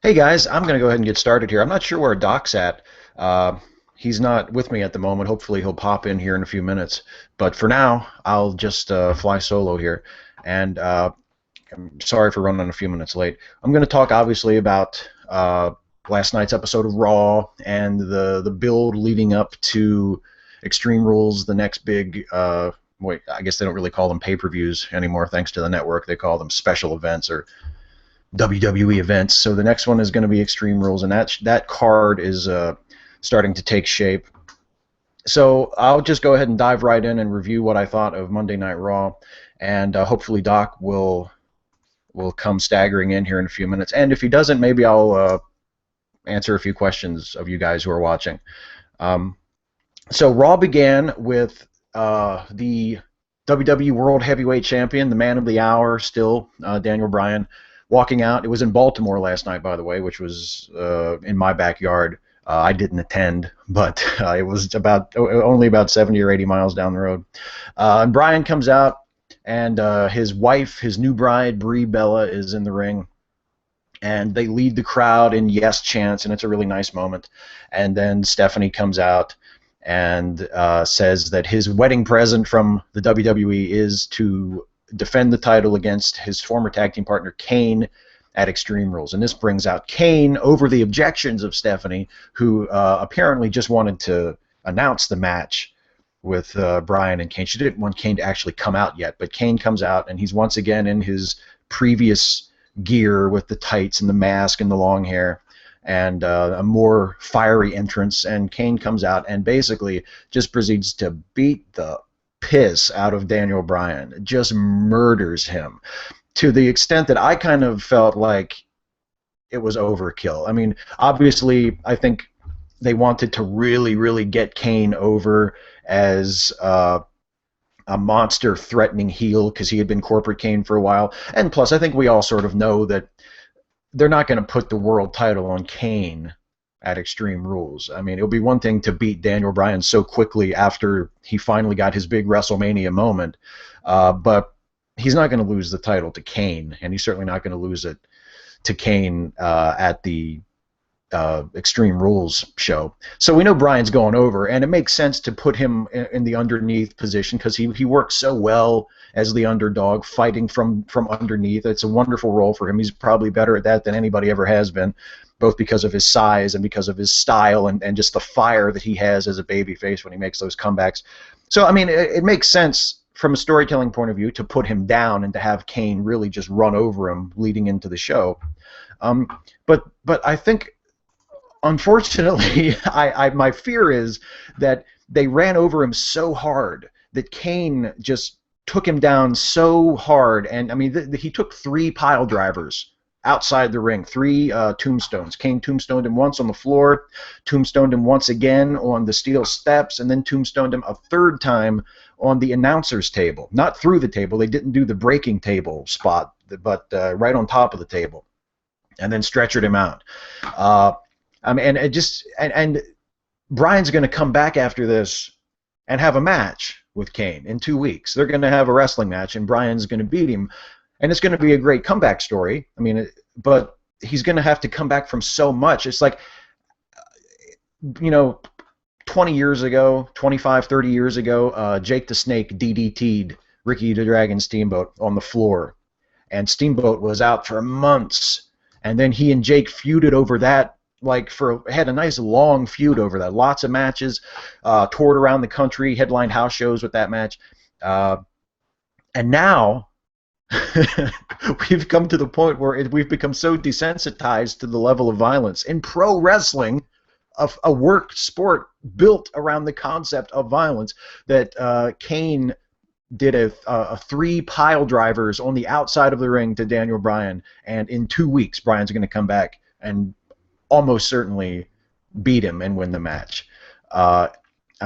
Hey guys, I'm going to go ahead and get started here. I'm not sure where Doc's at. Uh, he's not with me at the moment. Hopefully he'll pop in here in a few minutes. But for now, I'll just fly solo here. And I'm sorry for running a few minutes late. I'm going to talk obviously about last night's episode of Raw and the build leading up to Extreme Rules, the next big. Wait, I guess they don't really call them pay-per-views anymore, thanks to the network. They call them special events or WWE events. So the next one is going to be Extreme Rules, and that card is starting to take shape. So I'll just go ahead and dive right in and review what I thought of Monday Night Raw, and hopefully Doc will come staggering in here in a few minutes. And if he doesn't, maybe I'll answer a few questions of you guys who are watching. So Raw began with the WWE World Heavyweight Champion, the Man of the Hour, still Daniel Bryan, walking out. It was in Baltimore last night, by the way, which was in my backyard. I didn't attend, but it was only about 70 or 80 miles down the road. And Bryan comes out, and his wife, his new bride, Brie Bella, is in the ring. And they lead the crowd in yes chants, and it's a really nice moment. And then Stephanie comes out and says that his wedding present from the WWE is to defend the title against his former tag team partner Kane at Extreme Rules. And this brings out Kane over the objections of Stephanie, who apparently just wanted to announce the match with Bryan and Kane. She didn't want Kane to actually come out yet, but Kane comes out, and he's once again in his previous gear with the tights and the mask and the long hair, and a more fiery entrance. And Kane comes out and basically just proceeds to beat the piss out of Daniel Bryan, just murders him to the extent that I kind of felt like it was overkill. I mean, obviously, I think they wanted to really, really get Kane over as a monster threatening heel because he had been corporate Kane for a while. And plus, I think we all sort of know that they're not going to put the world title on Kane at Extreme Rules. I mean, it'll be one thing to beat Daniel Bryan so quickly after he finally got his big WrestleMania moment, but he's not going to lose the title to Kane, and he's certainly not going to lose it to Kane at the Extreme Rules show. So we know Bryan's going over, and it makes sense to put him in the underneath position because he works so well as the underdog, fighting from underneath. It's a wonderful role for him. He's probably better at that than anybody ever has been, both because of his size and because of his style and just the fire that he has as a babyface when he makes those comebacks. So, I mean, it makes sense from a storytelling point of view to put him down and to have Kane really just run over him leading into the show. But I think, unfortunately, my fear is that they ran over him so hard that Kane just took him down so hard. And, I mean, he took 3 pile drivers outside the ring, 3 tombstones. Kane tombstoned him once on the floor, tombstoned him once again on the steel steps, and then tombstoned him a 3rd time on the announcer's table. Not through the table. They didn't do the breaking table spot, but right on top of the table, and then stretchered him out. I mean, and Bryan's going to come back after this and have a match with Kane in 2 weeks. They're going to have a wrestling match, and Bryan's going to beat him. And it's going to be a great comeback story. I mean, but he's going to have to come back from so much. It's like, 20 years ago, 25, 30 years ago, Jake the Snake DDT'd Ricky the Dragon Steamboat on the floor. And Steamboat was out for months. And then he and Jake feuded over that, had a nice long feud over that. Lots of matches, toured around the country, headlined house shows with that match. And now we've come to the point where we've become so desensitized to the level of violence in pro wrestling, a work sport built around the concept of violence, that Kane did a 3 pile drivers on the outside of the ring to Daniel Bryan, and in 2 weeks Bryan's going to come back and almost certainly beat him and win the match. I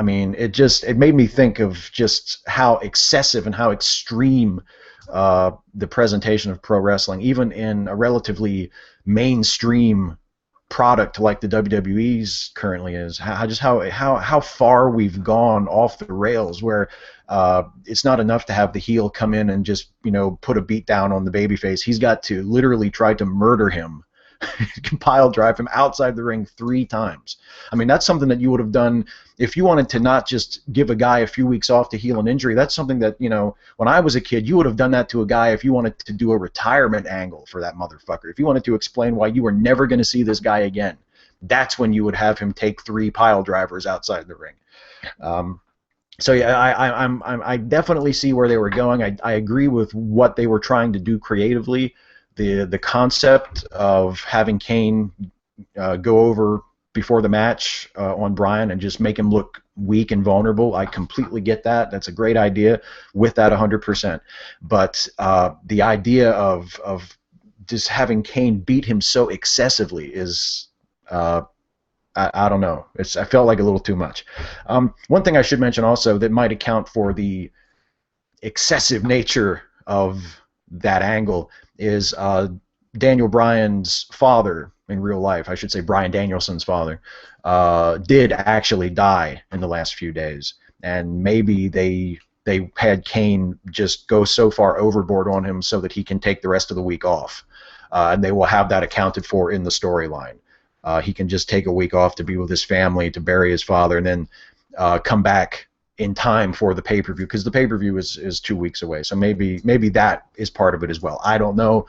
mean, it made me think of just how excessive and how extreme the presentation of pro wrestling, even in a relatively mainstream product like the WWE's currently is. How far we've gone off the rails, where it's not enough to have the heel come in and just put a beat down on the babyface. He's got to literally try to murder him can pile drive him outside the ring 3 times. I mean, that's something that you would have done if you wanted to not just give a guy a few weeks off to heal an injury. That's something that, you know, when I was a kid, you would have done that to a guy if you wanted to do a retirement angle for that motherfucker. If you wanted to explain why you were never going to see this guy again, that's when you would have him take 3 pile drivers outside the ring. So yeah, I definitely see where they were going. I agree with what they were trying to do creatively. The concept of having Kane go over before the match on Bryan and just make him look weak and vulnerable, I completely get that. That's a great idea. With that 100%. But the idea of just having Kane beat him so excessively is I don't know. I felt like a little too much. One thing I should mention also that might account for the excessive nature of that angle is Daniel Bryan's father in real life. I should say Bryan Danielson's father did actually die in the last few days, and maybe they had Kane just go so far overboard on him so that he can take the rest of the week off, and they will have that accounted for in the storyline. He can just take a week off to be with his family, to bury his father, and then come back in time for the pay-per-view, because the pay-per-view is 2 weeks away. So maybe that is part of it as well. I don't know.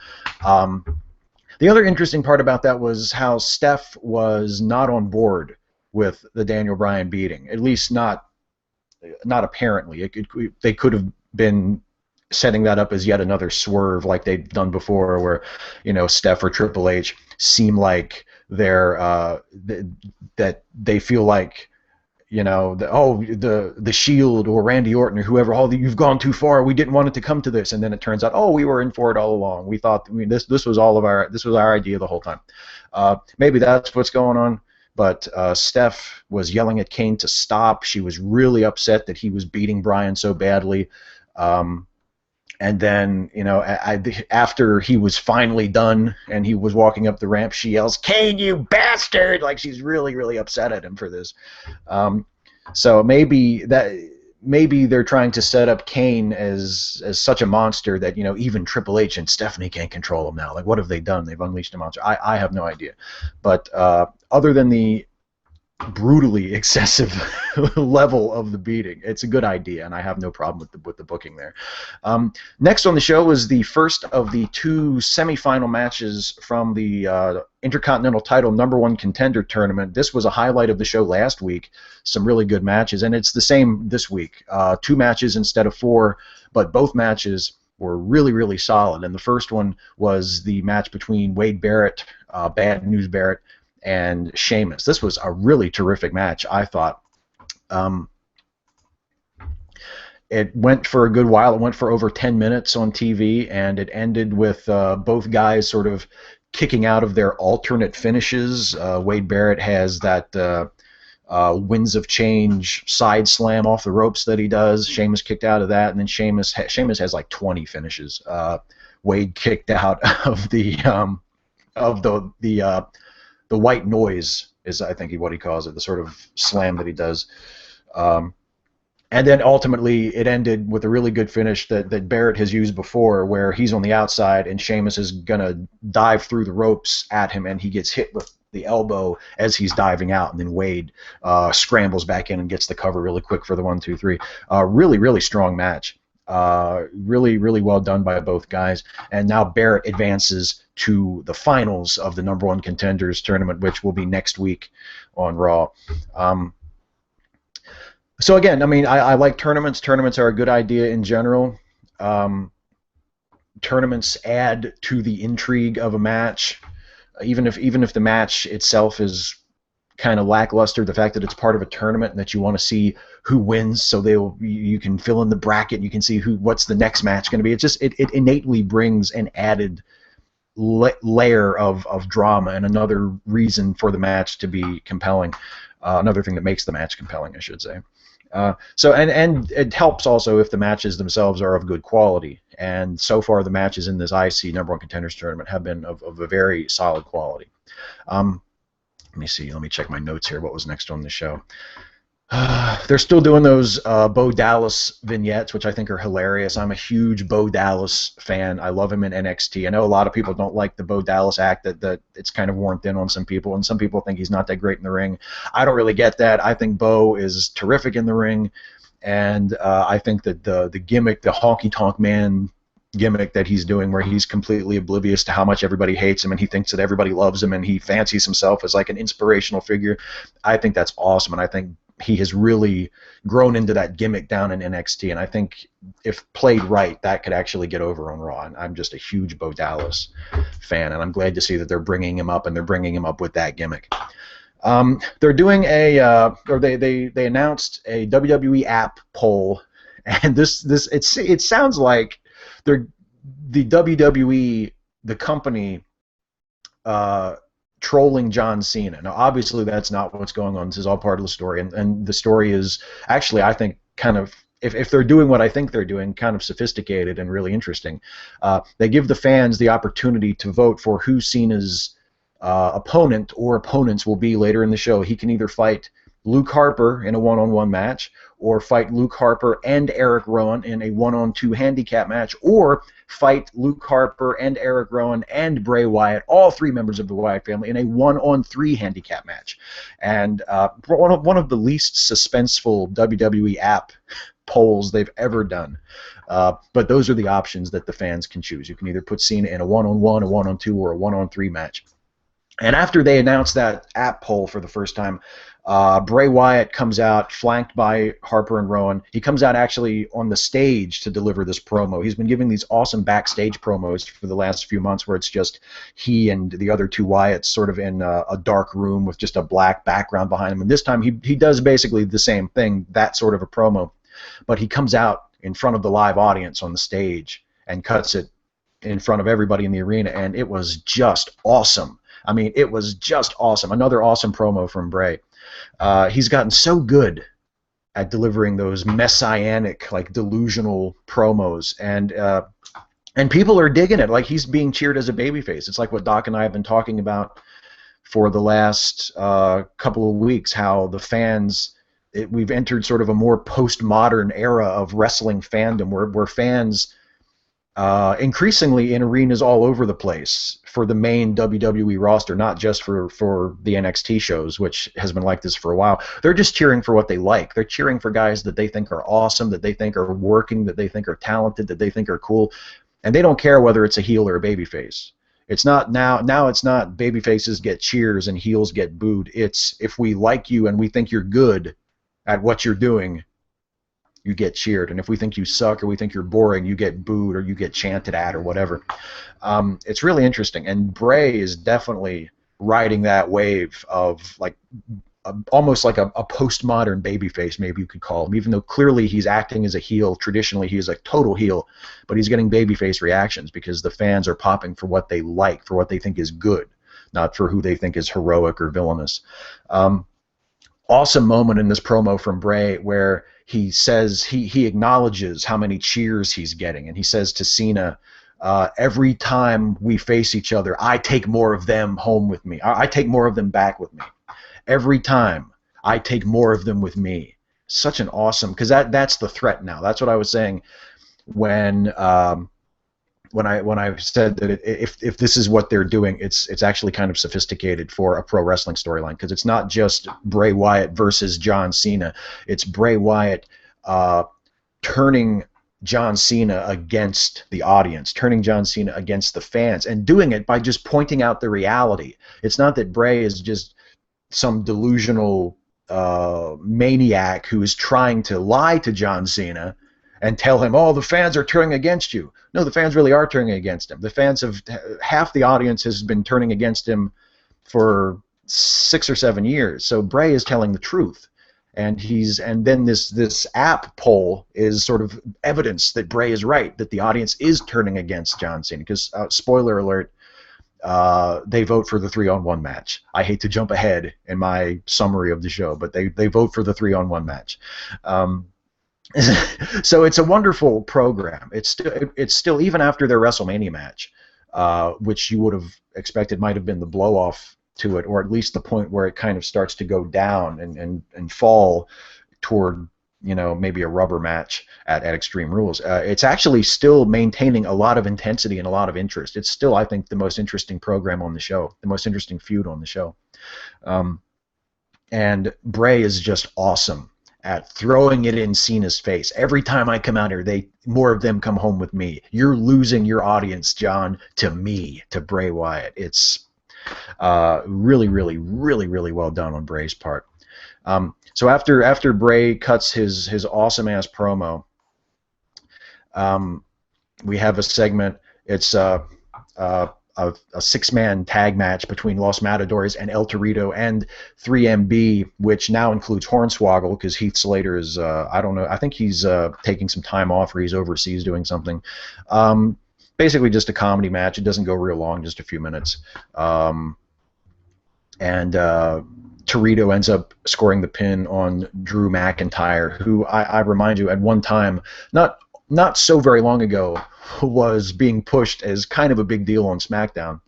The other interesting part about that was how Steph was not on board with the Daniel Bryan beating, at least not apparently. They could have been setting that up as yet another swerve like they've done before, where, you know, Steph or Triple H seem like they're that they feel like, you know, the Shield or Randy Orton or whoever, you've gone too far. We didn't want it to come to this, and then it turns out, we were in for it all along. We thought this was our idea the whole time. Maybe that's what's going on. But Steph was yelling at Kane to stop. She was really upset that he was beating Bryan so badly. And then, you know, after he was finally done and he was walking up the ramp, she yells, "Kane, you bastard!" Like she's really, really upset at him for this. So maybe they're trying to set up Kane as such a monster that, you know, even Triple H and Stephanie can't control him now. Like, what have they done? They've unleashed a monster. I have no idea. But other than the brutally excessive level of the beating, it's a good idea, and I have no problem with the booking there. Next on the show was the first of the 2 semifinal matches from the Intercontinental Title #1 Contender Tournament. This was a highlight of the show last week. Some really good matches, and it's the same this week. 2 matches instead of 4, but both matches were really, really solid. And the first one was the match between Wade Barrett, Bad News Barrett, and Sheamus. This was a really terrific match, I thought. It went for a good while. It went for over 10 minutes on TV, and it ended with both guys sort of kicking out of their alternate finishes. Wade Barrett has that Winds of Change side slam off the ropes that he does. Sheamus kicked out of that, and then Sheamus has like 20 finishes. Wade kicked out of the white noise is, I think, what he calls it, the sort of slam that he does. And then ultimately it ended with a really good finish that Barrett has used before, where he's on the outside and Sheamus is going to dive through the ropes at him, and he gets hit with the elbow as he's diving out, and then Wade scrambles back in and gets the cover really quick for the 1, 2, 3. Really, really strong match. Really, really well done by both guys. And now Barrett advances to the finals of the #1 Contenders Tournament, which will be next week on Raw. So again, I mean, I like tournaments. Tournaments are a good idea in general. Tournaments add to the intrigue of a match, even if the match itself is kind of lackluster. The fact that it's part of a tournament and that you want to see who wins, so you can fill in the bracket, you can see what's the next match going to be. It innately brings an added layer of drama and another reason for the match to be compelling. Another thing that makes the match compelling, I should say. So it helps also if the matches themselves are of good quality. And so far, the matches in this IC #1 Contenders Tournament have been of a very solid quality. Let me see. Let me check my notes here. What was next on the show? They're still doing those Bo Dallas vignettes, which I think are hilarious. I'm a huge Bo Dallas fan. I love him in NXT. I know a lot of people don't like the Bo Dallas act, that it's kind of worn thin on some people, and some people think he's not that great in the ring. I don't really get that. I think Bo is terrific in the ring, and I think that the gimmick, the honky tonk man gimmick that he's doing, where he's completely oblivious to how much everybody hates him and he thinks that everybody loves him and he fancies himself as like an inspirational figure, I think that's awesome. And I think he has really grown into that gimmick down in NXT, and I think if played right, that could actually get over on Raw. And I'm just a huge Bo Dallas fan, and I'm glad to see that they're bringing him up, and they're bringing him up with that gimmick. They're doing or they announced a WWE app poll, and it sounds like they're the WWE, the company, trolling John Cena. Now, obviously, that's not what's going on. This is all part of the story, and the story is actually, I think, kind of, if they're doing what I think they're doing, kind of sophisticated and really interesting. They give the fans the opportunity to vote for who Cena's opponent or opponents will be later in the show. He can either fight Luke Harper in a one-on-one match, or fight Luke Harper and Eric Rowan in a one-on-two handicap match, or fight Luke Harper and Eric Rowan and Bray Wyatt, all three members of the Wyatt family, in a one-on-three handicap match. And one of the least suspenseful WWE app polls they've ever done. But those are the options that the fans can choose. You can either put Cena in a one-on-one, a one-on-two, or a one-on-three match. And after they announced that app poll for the first time, Bray Wyatt comes out, flanked by Harper and Rowan. He comes out actually on the stage to deliver this promo. He's been giving these awesome backstage promos for the last few months, where it's just he and the other two Wyatts sort of in a dark room with just a black background behind him. And this time he does basically the same thing, that sort of a promo. But he comes out in front of the live audience on the stage and cuts it in front of everybody in the arena, and it was just awesome. I mean, it was just awesome. Another awesome promo from Bray. He's gotten so good at delivering those messianic, like delusional promos, and people are digging it. Like, he's being cheered as a babyface. It's like what Doc and I have been talking about for the last couple of weeks, how the fans, we've entered sort of a more postmodern era of wrestling fandom, where fans increasingly in arenas all over the place for the main WWE roster, not just for the NXT shows, which has been like this for a while. They're just cheering for what they like. They're cheering for guys that they think are awesome, that they think are working, that they think are talented, that they think are cool, and they don't care whether it's a heel or a babyface. It's not now it's not babyfaces get cheers and heels get booed. It's, if we like you and we think you're good at what you're doing, you get cheered, and if we think you suck or we think you're boring, you get booed or you get chanted at or whatever. It's really interesting, and Bray is definitely riding that wave of like almost like a postmodern babyface, maybe you could call him, even though clearly he's acting as a heel. Traditionally, he is a total heel, but he's getting babyface reactions because the fans are popping for what they like, for what they think is good, not for who they think is heroic or villainous. Awesome moment in this promo from Bray where he says he acknowledges how many cheers he's getting, and he says to Cena, every time we face each other, I take more of them home with me. I take more of them back with me. Every time I take more of them with me. Such an awesome, because that's the threat now. That's what I was saying when I said that if this is what they're doing, it's actually kind of sophisticated for a pro wrestling storyline, because it's not just Bray Wyatt versus John Cena. It's Bray Wyatt turning John Cena against the audience, turning John Cena against the fans, and doing it by just pointing out the reality. It's not that Bray is just some delusional maniac who is trying to lie to John Cena and tell him, oh, the fans are turning against you. No, the fans really are turning against him. The fans half the audience has been turning against him for 6 or 7 years. So Bray is telling the truth. And then this app poll is sort of evidence that Bray is right, that the audience is turning against John Cena. Because, spoiler alert, they vote for the 3-on-1 match. I hate to jump ahead in my summary of the show, but they vote for the 3-on-1 match. So it's a wonderful program. It's still even after their WrestleMania match, which you would have expected might have been the blow-off to it, or at least the point where it kind of starts to go down and fall toward, you know, maybe a rubber match at Extreme Rules. It's actually still maintaining a lot of intensity and a lot of interest. It's still, I think, the most interesting program on the show, the most interesting feud on the show. And Bray is just awesome at throwing it in Cena's face. Every time I come out here, more of them come home with me. You're losing your audience, John, to me, to Bray Wyatt. It's really, really, really, really well done on Bray's part. So after Bray cuts his awesome ass promo, we have a segment. It's a 6-man tag match between Los Matadores and El Torito and 3MB, which now includes Hornswoggle because Heath Slater is, I don't know, I think he's taking some time off or he's overseas doing something. Basically just a comedy match. It doesn't go real long, just a few minutes. And Torito ends up scoring the pin on Drew McIntyre, who I remind you at one time, not so very long ago, was being pushed as kind of a big deal on SmackDown,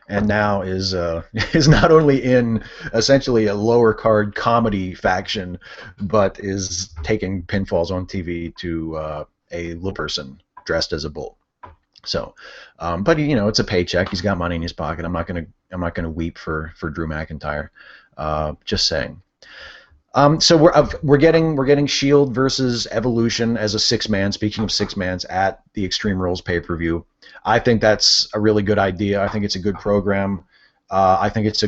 and now is not only in essentially a lower card comedy faction, but is taking pinfalls on TV to a little person dressed as a bull. So, but you know, it's a paycheck. He's got money in his pocket. I'm not gonna weep for Drew McIntyre. Just saying. So we're getting Shield versus Evolution as a 6-man. Speaking of 6-mans at the Extreme Rules pay-per-view, I think that's a really good idea. I think it's a good program. I think it's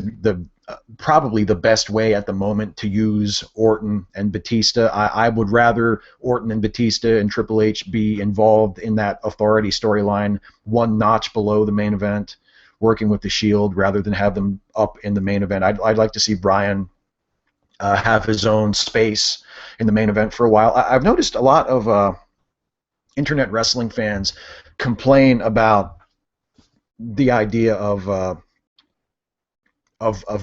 probably the best way at the moment to use Orton and Batista. I would rather Orton and Batista and Triple H be involved in that authority storyline, one notch below the main event, working with the Shield, rather than have them up in the main event. I'd like to see Bryan have his own space in the main event for a while. I've noticed a lot of internet wrestling fans complain about the idea of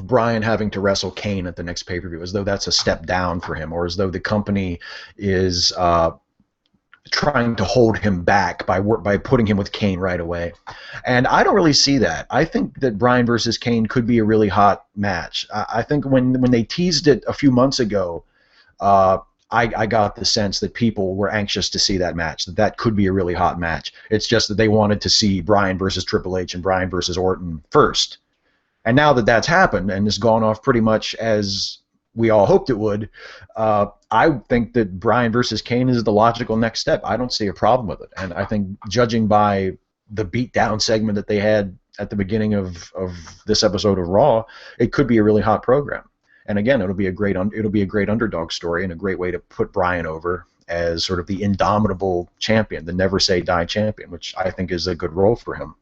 Bryan having to wrestle Kane at the next pay-per-view, as though that's a step down for him, or as though the company is trying to hold him back by putting him with Kane right away. And I don't really see that. I think that Bryan versus Kane could be a really hot match. I think when they teased it a few months ago, I got the sense that people were anxious to see that match, that could be a really hot match. It's just that they wanted to see Bryan versus Triple H and Bryan versus Orton first. And now that that's happened and has gone off pretty much as we all hoped it would, I think that Bryan versus Kane is the logical next step. I don't see a problem with it. And I think, judging by the beatdown segment that they had at the beginning of this episode of Raw, it could be a really hot program. And again, it'll be a great underdog story and a great way to put Bryan over as sort of the indomitable champion, the never say die champion, which I think is a good role for him.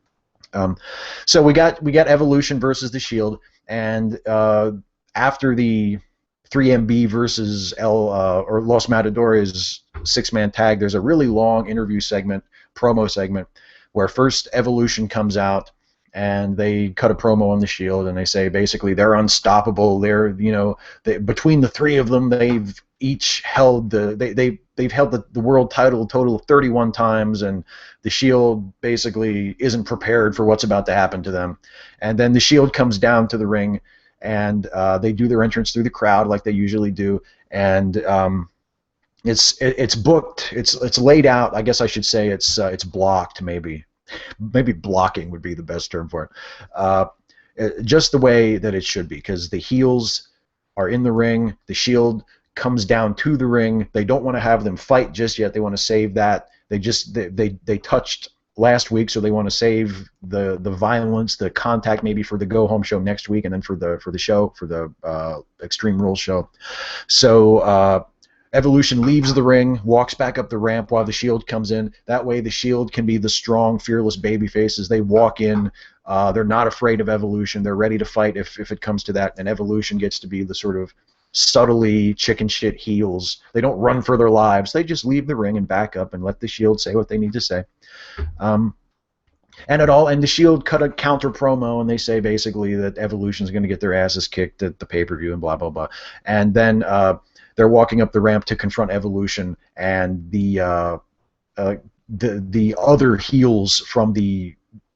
So we got Evolution versus the Shield, and after the 3MB versus or Los Matadores 6-man tag, there's a really long interview segment, promo segment, where first Evolution comes out and they cut a promo on the Shield, and they say basically they're unstoppable. Between the three of them, they've each held they've held the world title a total of 31 times, and the Shield basically isn't prepared for what's about to happen to them. And then the Shield comes down to the ring, and they do their entrance through the crowd like they usually do, and it's booked, it's laid out. I guess I should say it's blocked. Maybe blocking would be the best term for it. Just the way that it should be, because the heels are in the ring, the Shield comes down to the ring. They don't want to have them fight just yet. They want to save that. They touched last week, so they want to save the violence, the contact, maybe for the go home show next week, and then for the Extreme Rules show. So Evolution leaves the ring, walks back up the ramp while the Shield comes in. That way the Shield can be the strong, fearless baby faces. They walk in. They're not afraid of Evolution. They're ready to fight if it comes to that. And Evolution gets to be the sort of subtly chicken shit heels. They don't run for their lives. They just leave the ring and back up and let the Shield say what they need to say. And the Shield cut a counter promo, and they say basically that Evolution's going to get their asses kicked at the pay-per-view and blah, blah, blah. And then they're walking up the ramp to confront Evolution, and the other heels from the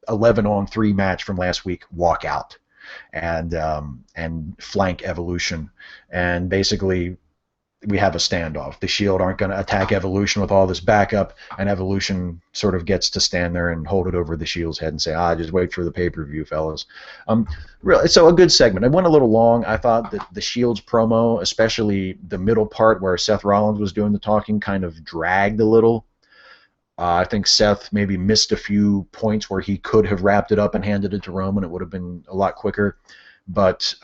11-on-3 match from last week walk out and flank Evolution, and basically we have a standoff. The Shield aren't going to attack Evolution with all this backup, and Evolution sort of gets to stand there and hold it over the Shield's head and say, just wait for the pay-per-view, fellas. Really, so a good segment. It went a little long. I thought that the Shield's promo, especially the middle part where Seth Rollins was doing the talking, kind of dragged a little. I think Seth maybe missed a few points where he could have wrapped it up and handed it to Roman. It would have been a lot quicker, but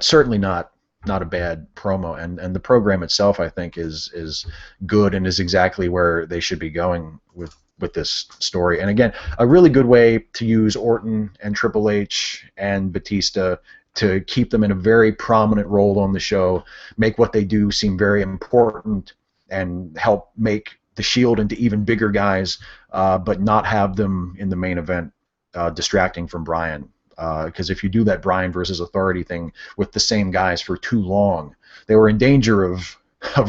certainly not a bad promo. And the program itself, I think, is good and is exactly where they should be going with this story. And again, a really good way to use Orton and Triple H and Batista to keep them in a very prominent role on the show, make what they do seem very important, and help make the Shield into even bigger guys, but not have them in the main event distracting from Bryan. Because if you do that Bryan versus Authority thing with the same guys for too long, they were in danger of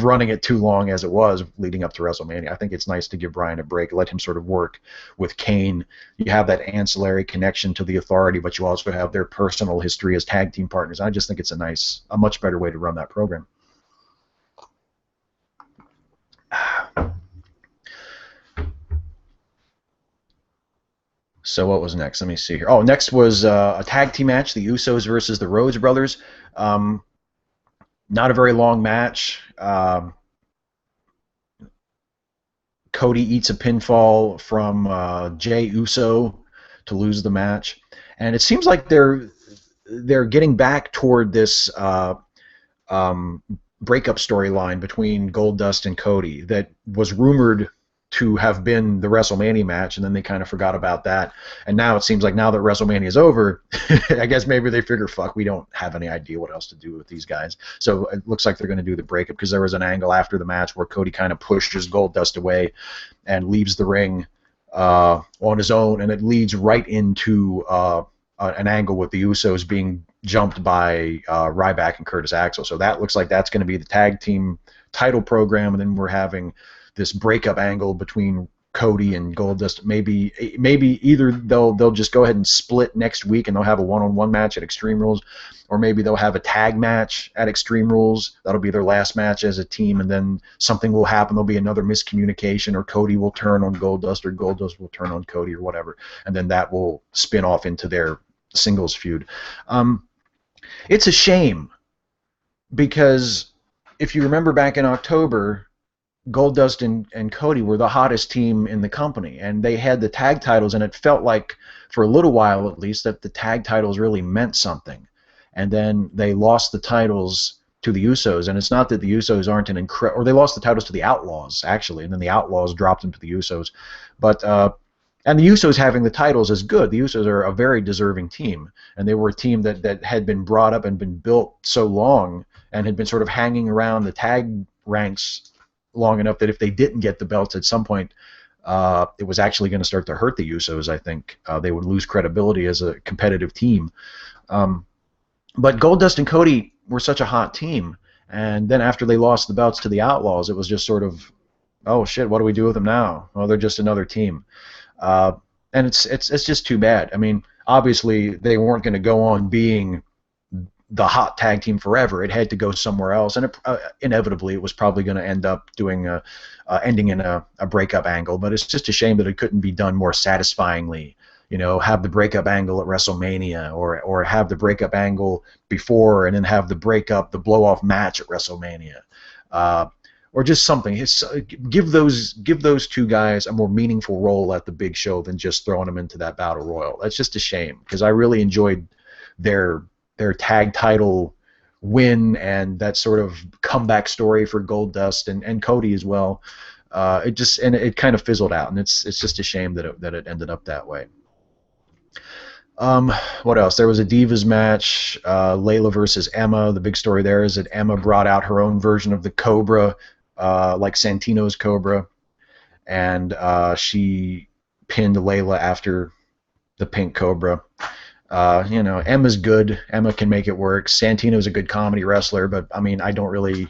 running it too long as it was leading up to WrestleMania. I think it's nice to give Bryan a break, let him sort of work with Kane. You have that ancillary connection to the Authority, but you also have their personal history as tag team partners. I just think it's a much better way to run that program. So what was next? Let me see here. Oh, next was a tag team match, the Usos versus the Rhodes Brothers. Not a very long match. Cody eats a pinfall from Jey Uso to lose the match, and it seems like they're getting back toward this breakup storyline between Goldust and Cody that was rumored to have been the WrestleMania match, and then they kind of forgot about that. And now it seems like now that WrestleMania is over, I guess maybe they figure, fuck, we don't have any idea what else to do with these guys. So it looks like they're going to do the breakup, because there was an angle after the match where Cody kind of pushes Goldust away and leaves the ring on his own, and it leads right into an angle with the Usos being jumped by Ryback and Curtis Axel. So that looks like that's going to be the tag team title program, and then we're having this breakup angle between Cody and Goldust. Maybe either they'll just go ahead and split next week and they'll have a one-on-one match at Extreme Rules, or maybe they'll have a tag match at Extreme Rules. That'll be their last match as a team, and then something will happen. There'll be another miscommunication, or Cody will turn on Goldust, or Goldust will turn on Cody, or whatever, and then that will spin off into their singles feud. It's a shame, because if you remember back in October, Goldust and Cody were the hottest team in the company, and they had the tag titles, and it felt like, for a little while at least, that the tag titles really meant something. And then they lost the titles to the Usos, and it's not that the Usos aren't an incredible, or they lost the titles to the Outlaws, actually, and then the Outlaws dropped them to the Usos. But and the Usos having the titles is good. The Usos are a very deserving team, and they were a team that had been brought up and been built so long, and had been sort of hanging around the tag ranks long enough that if they didn't get the belts at some point, it was actually going to start to hurt the Usos. I think they would lose credibility as a competitive team. But Goldust and Cody were such a hot team, and then after they lost the belts to the Outlaws, it was just sort of, oh shit, what do we do with them now? Well, they're just another team, and it's just too bad. I mean, obviously they weren't going to go on being the hot tag team forever. It had to go somewhere else, and inevitably it was probably going to end up ending in a breakup angle. But it's just a shame that it couldn't be done more satisfyingly. You know, have the breakup angle at WrestleMania, or have the breakup angle before, and then have the blow-off match at WrestleMania, or just something. Give those two guys a more meaningful role at the big show than just throwing them into that battle royal. That's just a shame, because I really enjoyed their tag title win and that sort of comeback story for Goldust and Cody as well. It kind of fizzled out, and it's just a shame that it ended up that way. What else? There was a Divas match, Layla versus Emma. The big story there is that Emma brought out her own version of the Cobra, like Santino's Cobra, and she pinned Layla after the Pink Cobra. Emma's good. Emma can make it work. Santino's a good comedy wrestler, but I mean, I don't really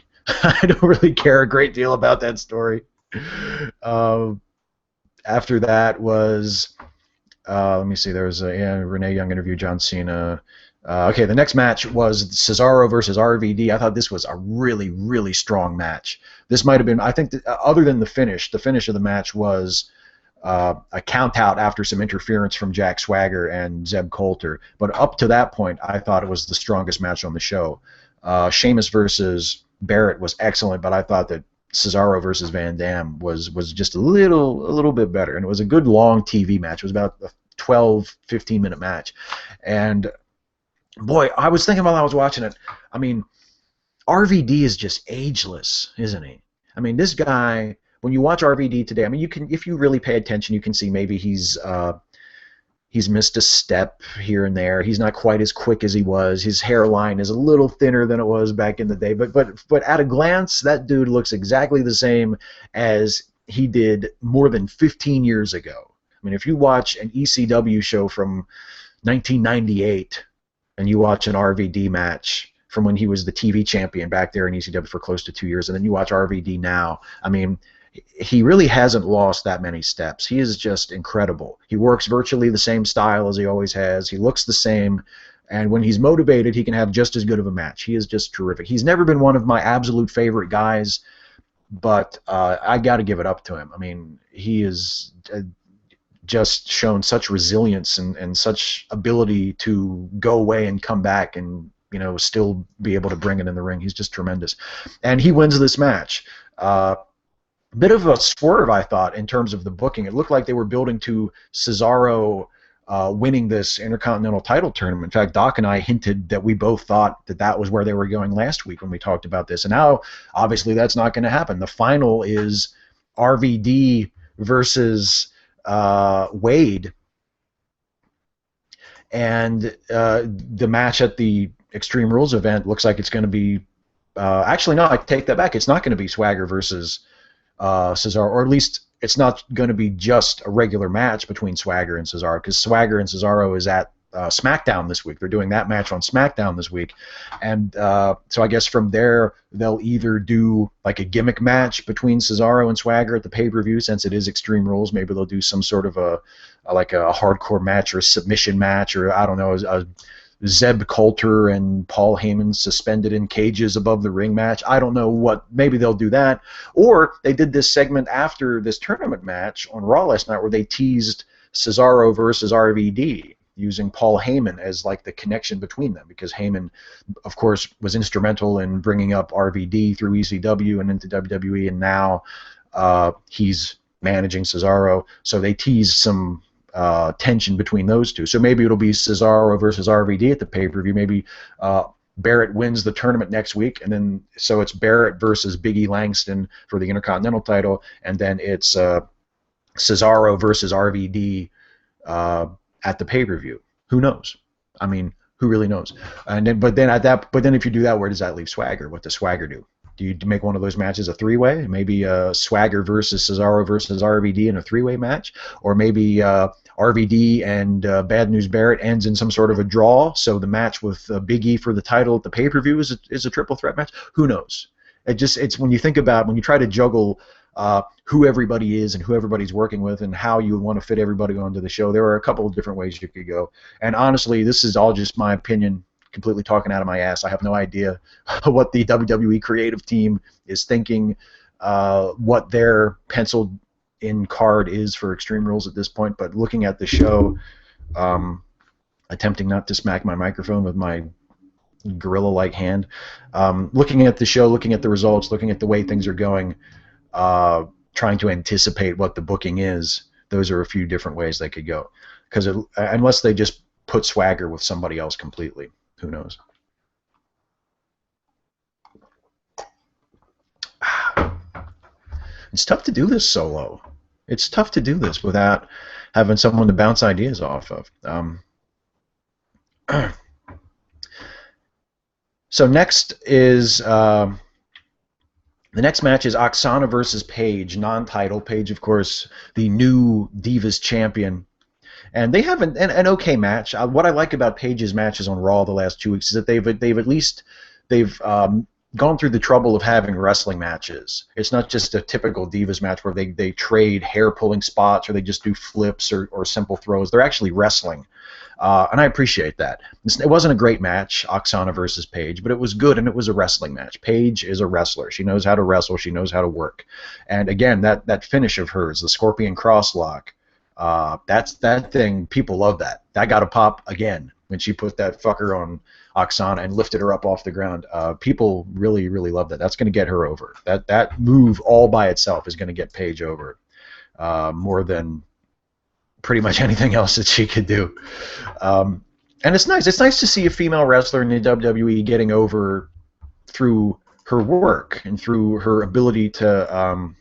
care a great deal about that story. After that was Let me see. There was Renee Young interview John Cena. Okay, the next match was Cesaro versus RVD. I thought this was a really, really strong match. This might have been, I think, other than the finish of the match was a count out after some interference from Jack Swagger and Zeb Coulter. But up to that point, I thought it was the strongest match on the show. Sheamus versus Barrett was excellent, but I thought that Cesaro versus Van Dam was just a little bit better, and it was a good long TV match. It was about a 12, 15-minute match, and boy, I was thinking while I was watching it, I mean, RVD is just ageless, isn't he? I mean, this guy, when you watch RVD today, I mean, you can, if you really pay attention, you can see maybe he's missed a step here and there. He's not quite as quick as he was. His hairline is a little thinner than it was back in the day. But at a glance, that dude looks exactly the same as he did more than 15 years ago. I mean, if you watch an ECW show from 1998 and you watch an RVD match from when he was the TV champion back there in ECW for close to 2 years, and then you watch RVD now, I mean, he really hasn't lost that many steps. He is just incredible. He works virtually the same style as he always has. He looks the same. And when he's motivated, he can have just as good of a match. He is just terrific. He's never been one of my absolute favorite guys, but I got to give it up to him. I mean, he has just shown such resilience and such ability to go away and come back and, you know, still be able to bring it in the ring. He's just tremendous. And he wins this match. Bit of a swerve, I thought, in terms of the booking. It looked like they were building to Cesaro winning this Intercontinental title tournament. In fact, Doc and I hinted that we both thought that that was where they were going last week when we talked about this. And now, obviously, that's not going to happen. The final is RVD versus Wade. And the match at the Extreme Rules event looks like it's going to be... actually, no, I take that back. It's not going to be Swagger versus... Cesaro, or at least it's not going to be just a regular match between Swagger and Cesaro, because Swagger and Cesaro is at SmackDown this week. They're doing that match on SmackDown this week, and so I guess from there they'll either do like a gimmick match between Cesaro and Swagger at the pay-per-view, since it is Extreme Rules. Maybe they'll do some sort of a hardcore match or a submission match, or I don't know, a Zeb Coulter and Paul Heyman suspended in cages above the ring match. I don't know what. Maybe they'll do that. Or they did this segment after this tournament match on Raw last night where they teased Cesaro versus RVD using Paul Heyman as like the connection between them, because Heyman, of course, was instrumental in bringing up RVD through ECW and into WWE, and now he's managing Cesaro. So they teased some tension between those two. So maybe it'll be Cesaro versus RVD at the pay-per-view. Maybe Barrett wins the tournament next week, and then so it's Barrett versus Big E Langston for the Intercontinental title, and then it's Cesaro versus RVD at the pay-per-view. Who knows? I mean, who really knows? And then, but then if you do that, where does that leave Swagger? What does Swagger do? Do you make one of those matches a three-way? Maybe Swagger versus Cesaro versus RVD in a three-way match? Or maybe RVD and Bad News Barrett ends in some sort of a draw, so the match with Big E for the title at the pay-per-view is a triple threat match? Who knows? It's when you think about, when you try to juggle who everybody is and who everybody's working with and how you want to fit everybody onto the show, there are a couple of different ways you could go. And honestly, this is all just my opinion, completely talking out of my ass. I have no idea what the WWE creative team is thinking, what their penciled in card is for Extreme Rules at this point, but looking at the show, attempting not to smack my microphone with my gorilla-like hand, looking at the show, looking at the results, looking at the way things are going, trying to anticipate what the booking is, those are a few different ways they could go. Because unless they just put Swagger with somebody else completely. Who knows? It's tough to do this solo. It's tough to do this without having someone to bounce ideas off of. So next is the next match is Oksana versus Paige, non-title. Paige, of course, the new Divas champion. And they have an okay match. What I like about Paige's matches on Raw the last 2 weeks is that they've at least gone through the trouble of having wrestling matches. It's not just a typical Divas match where they trade hair-pulling spots or they just do flips or simple throws. They're actually wrestling. And I appreciate that. It wasn't a great match, Oksana versus Paige, but it was good, and it was a wrestling match. Paige is a wrestler. She knows how to wrestle. She knows how to work. And again, that finish of hers, the Scorpion Crosslock, that thing, people love that. That got a pop again when she put that fucker on Oksana and lifted her up off the ground. People really, really love that. That's going to get her over. That move all by itself is going to get Paige over more than pretty much anything else that she could do. And it's nice. It's nice to see a female wrestler in the WWE getting over through her work and through her ability to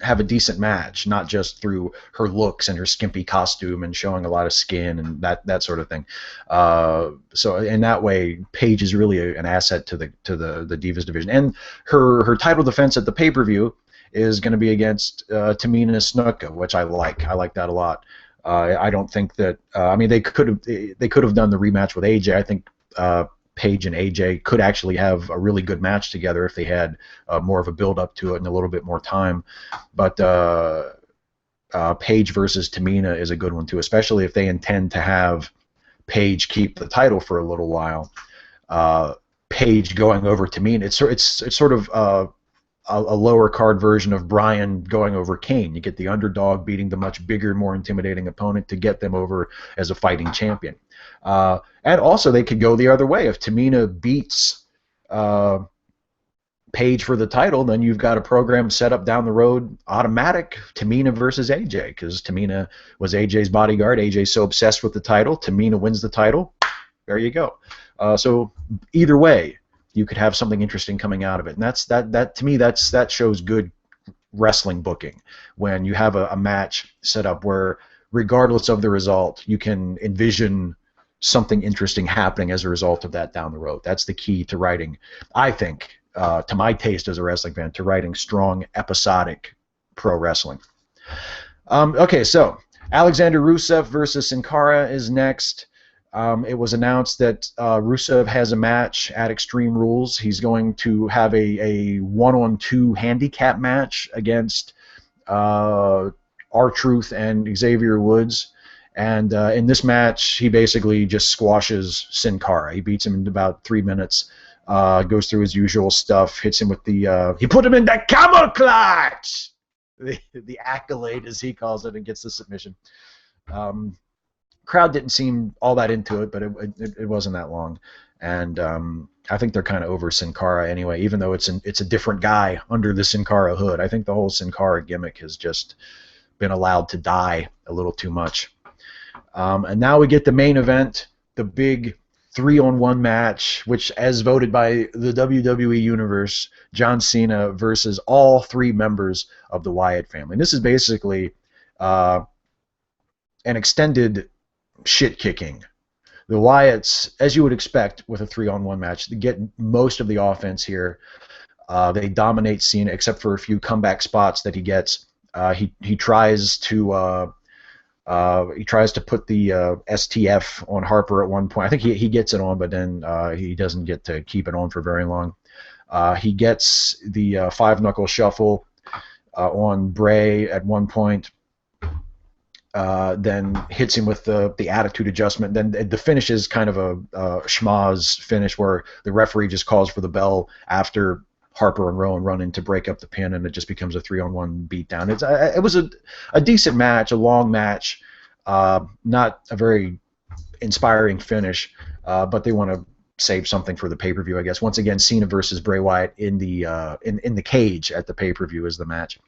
have a decent match, not just through her looks and her skimpy costume and showing a lot of skin and that sort of thing. So in that way, Paige is really an asset to the Divas division. And her title defense at the pay-per-view is going to be against Tamina Snuka, which I like. I like that a lot. I don't think that. I mean, they could have done the rematch with AJ. I think Paige and AJ could actually have a really good match together if they had more of a build up to it and a little bit more time. But Paige versus Tamina is a good one too, especially if they intend to have Paige keep the title for a little while. Paige going over Tamina, it's sort of a lower card version of Bryan going over Kane. You get the underdog beating the much bigger, more intimidating opponent to get them over as a fighting champion. And also they could go the other way. If Tamina beats Paige for the title, then you've got a program set up down the road, automatic, Tamina versus AJ, because Tamina was AJ's bodyguard. AJ's so obsessed with the title. Tamina wins the title. There you go. So either way, you could have something interesting coming out of it, and that to me that shows good wrestling booking when you have a match set up where, regardless of the result, you can envision something interesting happening as a result of that down the road. That's the key to writing, I think, to my taste as a wrestling fan, to writing strong episodic pro wrestling. Okay, so Alexander Rusev versus Sin Cara is next. It was announced that Rusev has a match at Extreme Rules. He's going to have a one-on-two handicap match against R-Truth and Xavier Woods. And in this match, he basically just squashes Sin Cara. He beats him in about 3 minutes, goes through his usual stuff, hits him with the... he put him in the camel clutch! The accolade, as he calls it, and gets the submission. Crowd didn't seem all that into it, but it wasn't that long, and I think they're kind of over Sin Cara anyway. Even though it's a different guy under the Sin Cara hood, I think the whole Sin Cara gimmick has just been allowed to die a little too much. And now we get the main event, the big 3-on-1 match, which, as voted by the WWE Universe, John Cena versus all 3 members of the Wyatt family. And this is basically an extended shit kicking. The Wyatts, as you would expect with a 3-on-1 match, they get most of the offense here. They dominate Cena, except for a few comeback spots that he gets. He tries to put the STF on Harper at one point. I think he gets it on, but then he doesn't get to keep it on for very long. He gets the 5-knuckle shuffle on Bray at one point. Then hits him with the attitude adjustment. Then the finish is kind of a schmoz finish where the referee just calls for the bell after Harper and Rowan run in to break up the pin, and it just becomes a 3-on-1 beatdown. It was a decent match, a long match, not a very inspiring finish, but they want to save something for the pay-per-view, I guess. Once again, Cena versus Bray Wyatt in the cage at the pay-per-view is the match.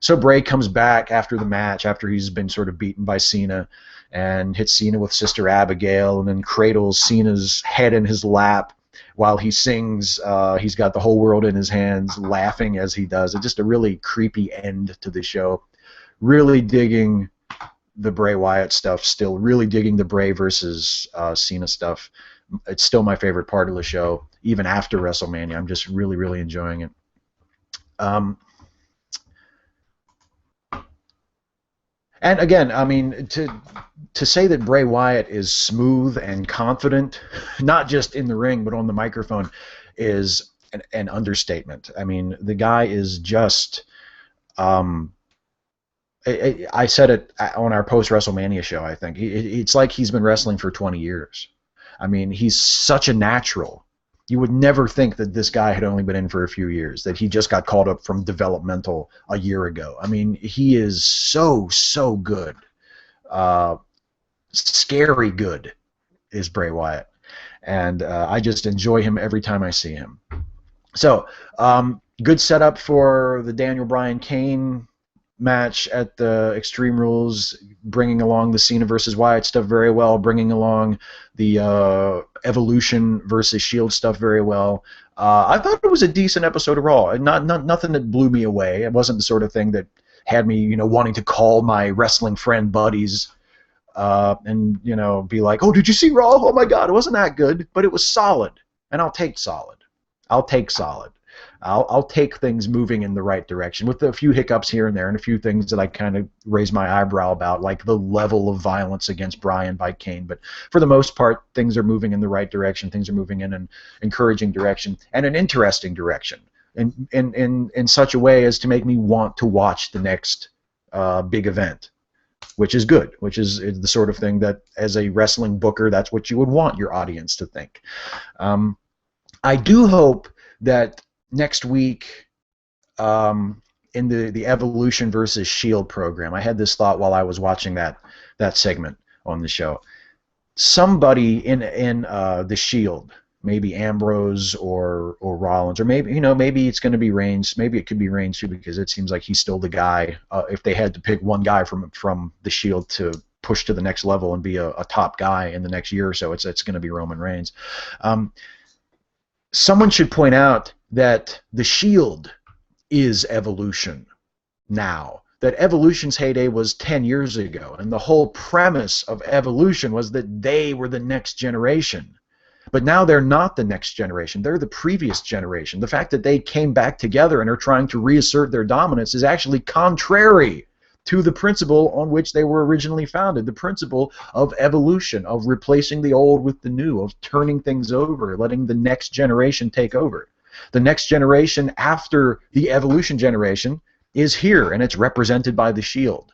So Bray comes back after the match, after he's been sort of beaten by Cena, and hits Cena with Sister Abigail, and then cradles Cena's head in his lap while he sings. He's got the whole world in his hands, laughing as he does. It's just a really creepy end to the show. Really digging the Bray Wyatt stuff still. Really digging the Bray versus Cena stuff. It's still my favorite part of the show, even after WrestleMania. I'm just really, really enjoying it. And again, I mean, to say that Bray Wyatt is smooth and confident, not just in the ring but on the microphone, is an understatement. I mean, the guy is just. Um, I said it on our post WrestleMania show. I think it's like he's been wrestling for 20 years. I mean, he's such a natural. You would never think that this guy had only been in for a few years, that he just got called up from developmental a year ago. I mean, he is so good. Uh, Scary good is Bray Wyatt. And I just enjoy him every time I see him. So, good setup for the Daniel Bryan Kane match at the Extreme Rules, bringing along the Cena versus Wyatt stuff very well, bringing along the Evolution versus Shield stuff very well. I thought it was a decent episode of Raw. Nothing that blew me away. It wasn't the sort of thing that had me, wanting to call my wrestling friend buddies and be like, "Oh, did you see Raw? Oh my God, it wasn't that good, but it was solid." And I'll take solid. I'll take solid. I'll take things moving in the right direction with a few hiccups here and there and a few things that I kind of raise my eyebrow about, like the level of violence against Bryan by Kane. But for the most part, things are moving in the right direction. Things are moving in an encouraging direction and an interesting direction, in such a way as to make me want to watch the next big event, which is good, which is the sort of thing that, as a wrestling booker, that's what you would want your audience to think. I do hope that next week, in the Evolution versus Shield program, I had this thought while I was watching that segment on the show. Somebody in the Shield, maybe Ambrose or Rollins, or maybe it's going to be Reigns. Maybe it could be Reigns too, because it seems like he's still the guy. If they had to pick one guy from the Shield to push to the next level and be a top guy in the next year or so, it's going to be Roman Reigns. Someone should point out that the Shield is Evolution now. That Evolution's heyday was 10 years ago, and the whole premise of Evolution was that they were the next generation. But now they're not the next generation. They're the previous generation. The fact that they came back together and are trying to reassert their dominance is actually contrary to the principle on which they were originally founded, the principle of evolution, of replacing the old with the new, of turning things over, letting the next generation take over. The next generation after the Evolution generation is here, and it's represented by the Shield.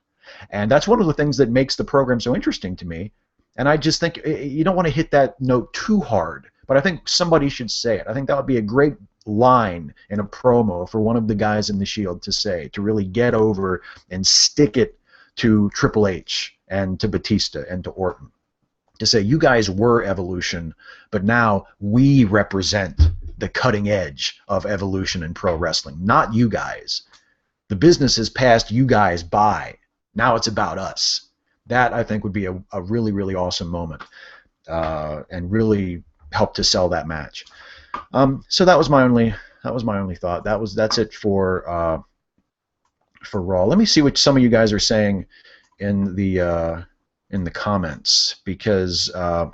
And that's one of the things that makes the program so interesting to me. And I just think you don't want to hit that note too hard, but I think somebody should say it. I think that would be a great line in a promo for one of the guys in the Shield to say, to really get over and stick it to Triple H and to Batista and to Orton. To say, you guys were Evolution, but now we represent the cutting edge of Evolution in pro wrestling, not you guys. The business has passed you guys by. Now it's about us. That, I think, would be a really, really awesome moment and really help to sell that match. So that was my only thought. That's it for Raw. Let me see what some of you guys are saying in the comments, because I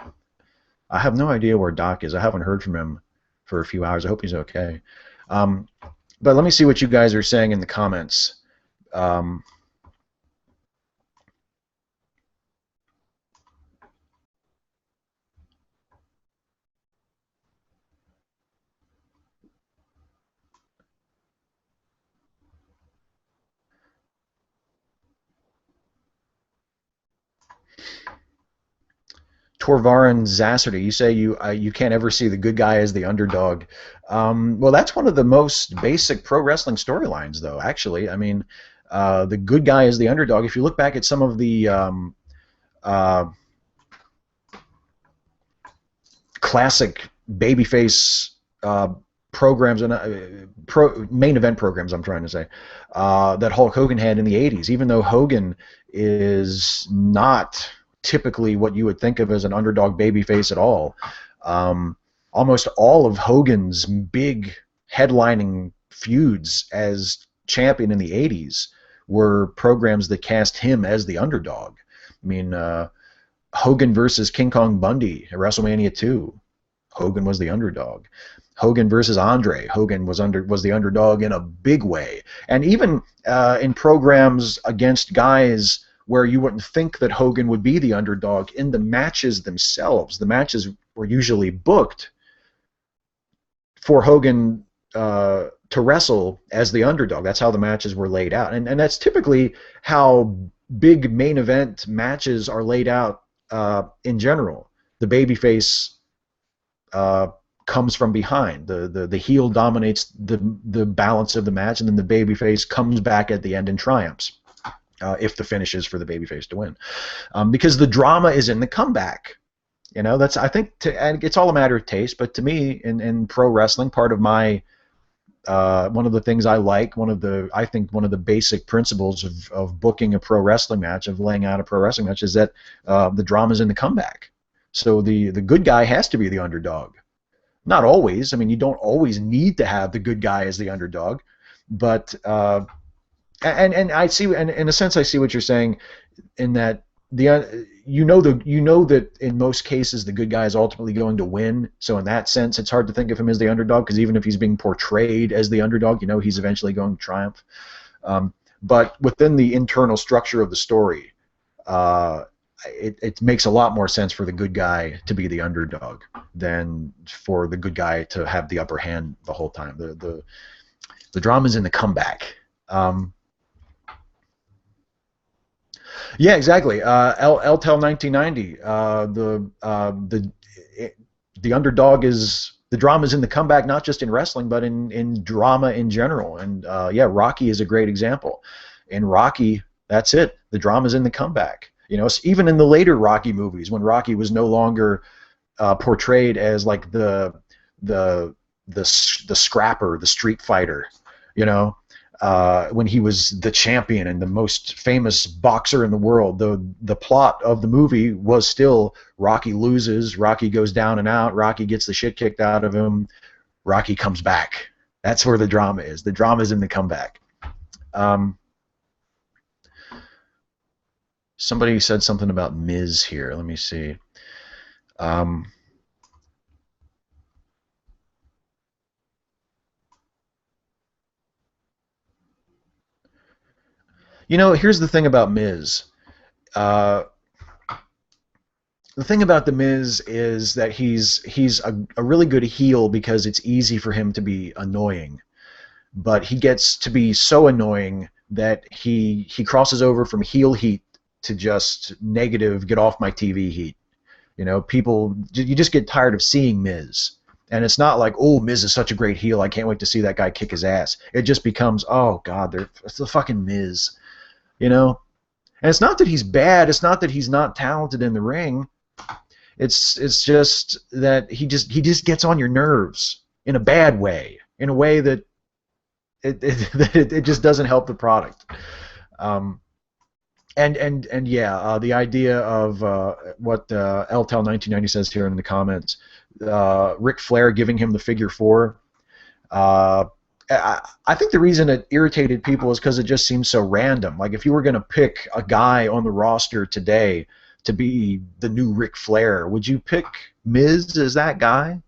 have no idea where Doc is. I haven't heard from him for a few hours. I hope he's okay. But let me see what you guys are saying in the comments. Torvarin Zasserty, you say you can't ever see the good guy as the underdog. Well, that's one of the most basic pro wrestling storylines, though, actually. I mean, the good guy is the underdog. If you look back at some of the classic babyface programs and main event programs, I'm trying to say, that Hulk Hogan had in the 80s, even though Hogan is not typically what you would think of as an underdog babyface at all. Almost all of Hogan's big headlining feuds as champion in the 80s were programs that cast him as the underdog. I mean, Hogan versus King Kong Bundy at WrestleMania 2, Hogan was the underdog. Hogan versus Andre, Hogan was the underdog in a big way. And even in programs against guys where you wouldn't think that Hogan would be the underdog in the matches themselves. The matches were usually booked for Hogan to wrestle as the underdog. That's how the matches were laid out. And that's typically how big main event matches are laid out in general. The babyface comes from behind. The heel dominates the balance of the match, and then the babyface comes back at the end and triumphs. If the finish is for the babyface to win, because the drama is in the comeback. You know, that's, I think, and it's all a matter of taste. But to me, in pro wrestling, part of my one of the things I like, I think one of the basic principles of booking a pro wrestling match, of laying out a pro wrestling match, is that the drama's in the comeback. So the good guy has to be the underdog. Not always. I mean, you don't always need to have the good guy as the underdog, but and I see, and in a sense, I see what you're saying, in that you know that in most cases the good guy is ultimately going to win. So in that sense, it's hard to think of him as the underdog, because even if he's being portrayed as the underdog, you know he's eventually going to triumph. But within the internal structure of the story, it makes a lot more sense for the good guy to be the underdog than for the good guy to have the upper hand the whole time. The drama's in the comeback. Yeah, exactly. LTEL 1990. The underdog is, the drama's in the comeback, not just in wrestling, but in drama in general. And yeah, Rocky is a great example. In Rocky, that's it. The drama's in the comeback. You know, even in the later Rocky movies, when Rocky was no longer portrayed as like the scrapper, the street fighter, you know. When he was the champion and the most famous boxer in the world, the plot of the movie was still Rocky loses, Rocky goes down and out, Rocky gets the shit kicked out of him, Rocky comes back. That's where the drama is. The drama is in the comeback. Somebody said something about Miz here. Let me see. You know, here's the thing about Miz. The thing about the Miz is that he's a really good heel because it's easy for him to be annoying, but he gets to be so annoying that he crosses over from heel heat to just negative, get off my TV heat. You know, you just get tired of seeing Miz. And it's not like, oh, Miz is such a great heel, I can't wait to see that guy kick his ass. It just becomes, oh, God, it's the fucking Miz. You know? And it's not that he's bad, it's not that he's not talented in the ring. It's just that he just gets on your nerves in a bad way, in a way that it just doesn't help the product. And yeah, the idea of what LTEL 1990 says here in the comments, Ric Flair giving him the figure four. I think the reason it irritated people is because it just seems so random. Like, if you were going to pick a guy on the roster today to be the new Ric Flair, would you pick Miz as that guy?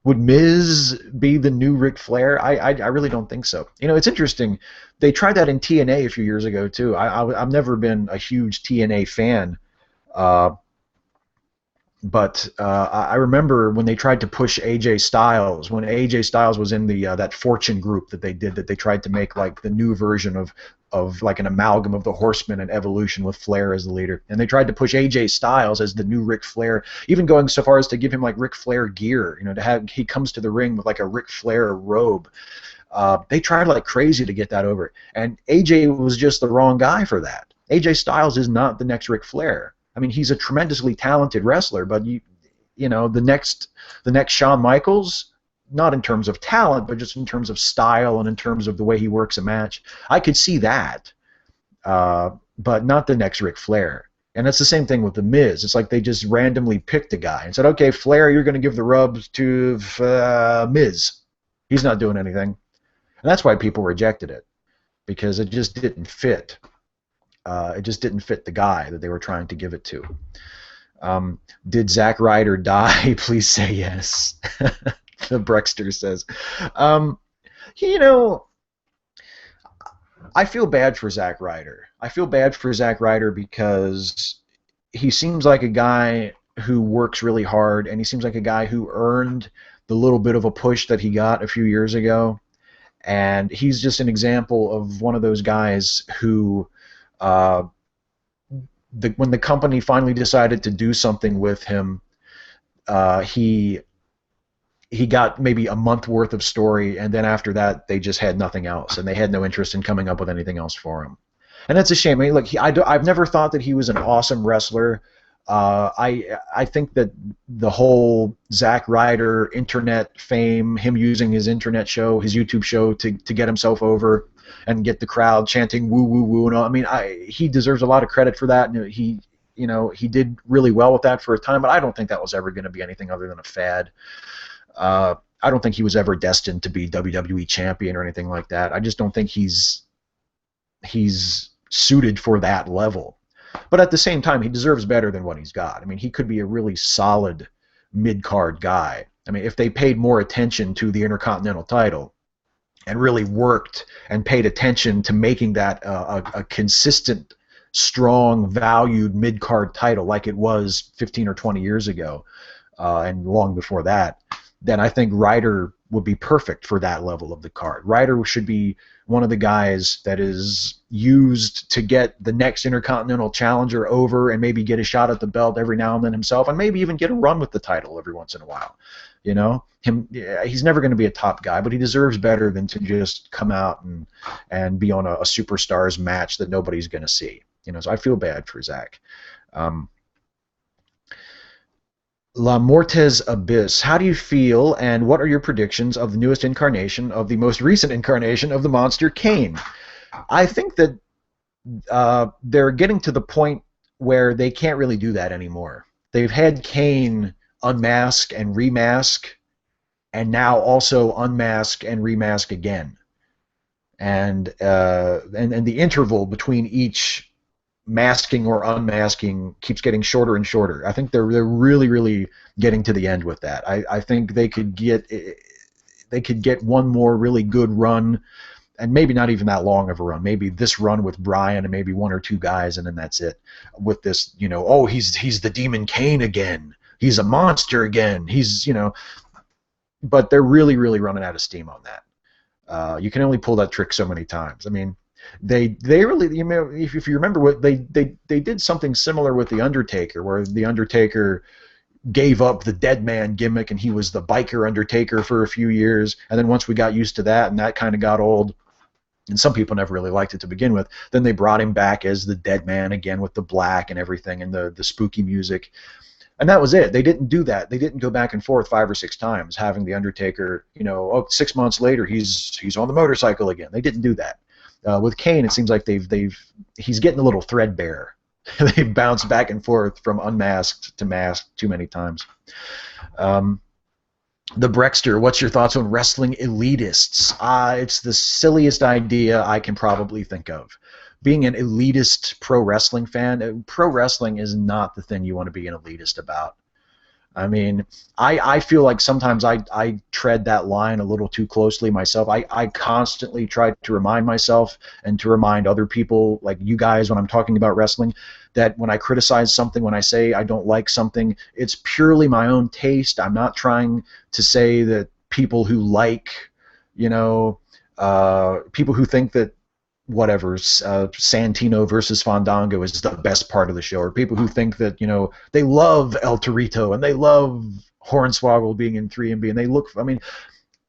Would Miz be the new Ric Flair? I really don't think so. You know, it's interesting. They tried that in TNA a few years ago, too. I've never been a huge TNA fan. But I remember when they tried to push AJ Styles, when AJ Styles was in that Fortune group that they did, that they tried to make like the new version of like an amalgam of the Horsemen and Evolution with Flair as the leader. And they tried to push AJ Styles as the new Ric Flair, even going so far as to give him like Ric Flair gear, you know, to have, he comes to the ring with like a Ric Flair robe. They tried like crazy to get that over. And AJ was just the wrong guy for that. AJ Styles is not the next Ric Flair. I mean, he's a tremendously talented wrestler, but you know, the next Shawn Michaels, not in terms of talent, but just in terms of style and in terms of the way he works a match, I could see that, but not the next Ric Flair. And that's the same thing with the Miz. It's like they just randomly picked a guy and said, "Okay, Flair, you're going to give the rubs to Miz. He's not doing anything," and that's why people rejected it, because it just didn't fit. It just didn't fit the guy that they were trying to give it to. Did Zack Ryder die? Please say yes. The Brexter says. You know, I feel bad for Zack Ryder. I feel bad for Zack Ryder because he seems like a guy who works really hard, and he seems like a guy who earned the little bit of a push that he got a few years ago. And he's just an example of one of those guys who, uh, when the company finally decided to do something with him, he got maybe a month worth of story, and then after that, they just had nothing else, and they had no interest in coming up with anything else for him. And that's a shame. I mean, look, I've never thought that he was an awesome wrestler. I think that the whole Zack Ryder internet fame, him using his internet show, his YouTube show to get himself over and get the crowd chanting woo woo woo and all. I mean, he deserves a lot of credit for that. And he did really well with that for a time, but I don't think that was ever going to be anything other than a fad. I don't think he was ever destined to be WWE champion or anything like that. I just don't think he's suited for that level. But at the same time, he deserves better than what he's got. I mean, he could be a really solid mid-card guy. I mean, if they paid more attention to the Intercontinental title and really worked and paid attention to making that a consistent, strong, valued mid-card title like it was 15 or 20 years ago and long before that, then I think Ryder would be perfect for that level of the card. Ryder should be one of the guys that is used to get the next Intercontinental Challenger over and maybe get a shot at the belt every now and then himself, and maybe even get a run with the title every once in a while. You know, he's never going to be a top guy, but he deserves better than to just come out and be on a superstars match that nobody's going to see. You know, so I feel bad for Zack. La Mortes Abyss. How do you feel, and what are your predictions of the newest incarnation, of the most recent incarnation of the monster Kane? I think that they're getting to the point where they can't really do that anymore. They've had Kane unmask and remask, and now also unmask and remask again. And the interval between each masking or unmasking keeps getting shorter and shorter. I think they're really, really getting to the end with that. I think they could get one more really good run, and maybe not even that long of a run. Maybe this run with Bryan and maybe one or two guys, and then that's it. With this, oh, he's the Demon Kane again. He's a monster again. But they're really, really running out of steam on that. You can only pull that trick so many times. I mean, they really, if you remember what they did something similar with the Undertaker, where the Undertaker gave up the dead man gimmick and he was the biker Undertaker for a few years, and then once we got used to that and that kind of got old, and some people never really liked it to begin with, then they brought him back as the dead man again with the black and everything and the spooky music. And that was it. They didn't do that. They didn't go back and forth 5 or 6 times, having the Undertaker, 6 months later he's on the motorcycle again. They didn't do that. With Kane, it seems like he's getting a little threadbare. They've bounced back and forth from unmasked to masked too many times. The Brexter, what's your thoughts on wrestling elitists? It's the silliest idea I can probably think of. Being an elitist pro wrestling fan, pro wrestling is not the thing you want to be an elitist about. I mean, I feel like sometimes I tread that line a little too closely myself. I constantly try to remind myself and to remind other people, like you guys, when I'm talking about wrestling, that when I criticize something, when I say I don't like something, it's purely my own taste. I'm not trying to say that people who like, people who think that whatever, Santino versus Fandango is the best part of the show, or people who think that, they love El Torito and they love Hornswoggle being in 3MB, and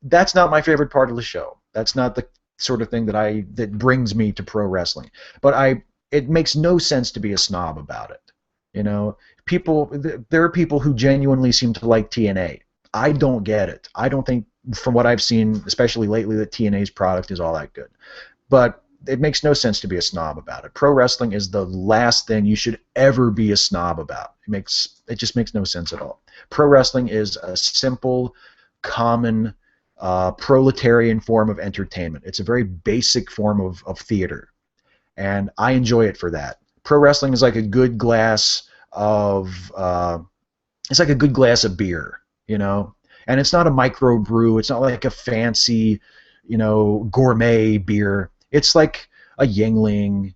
that's not my favorite part of the show. That's not the sort of thing that brings me to pro wrestling. But it makes no sense to be a snob about it. There are people who genuinely seem to like TNA. I don't get it. I don't think, from what I've seen, especially lately, that TNA's product is all that good. But it makes no sense to be a snob about it. Pro wrestling is the last thing you should ever be a snob about. It just makes no sense at all. Pro wrestling is a simple, common, proletarian form of entertainment. It's a very basic form of theater, and I enjoy it for that. Pro wrestling is like a good glass of beer, and it's not a microbrew. It's not like a fancy, gourmet beer. It's like a Yingling.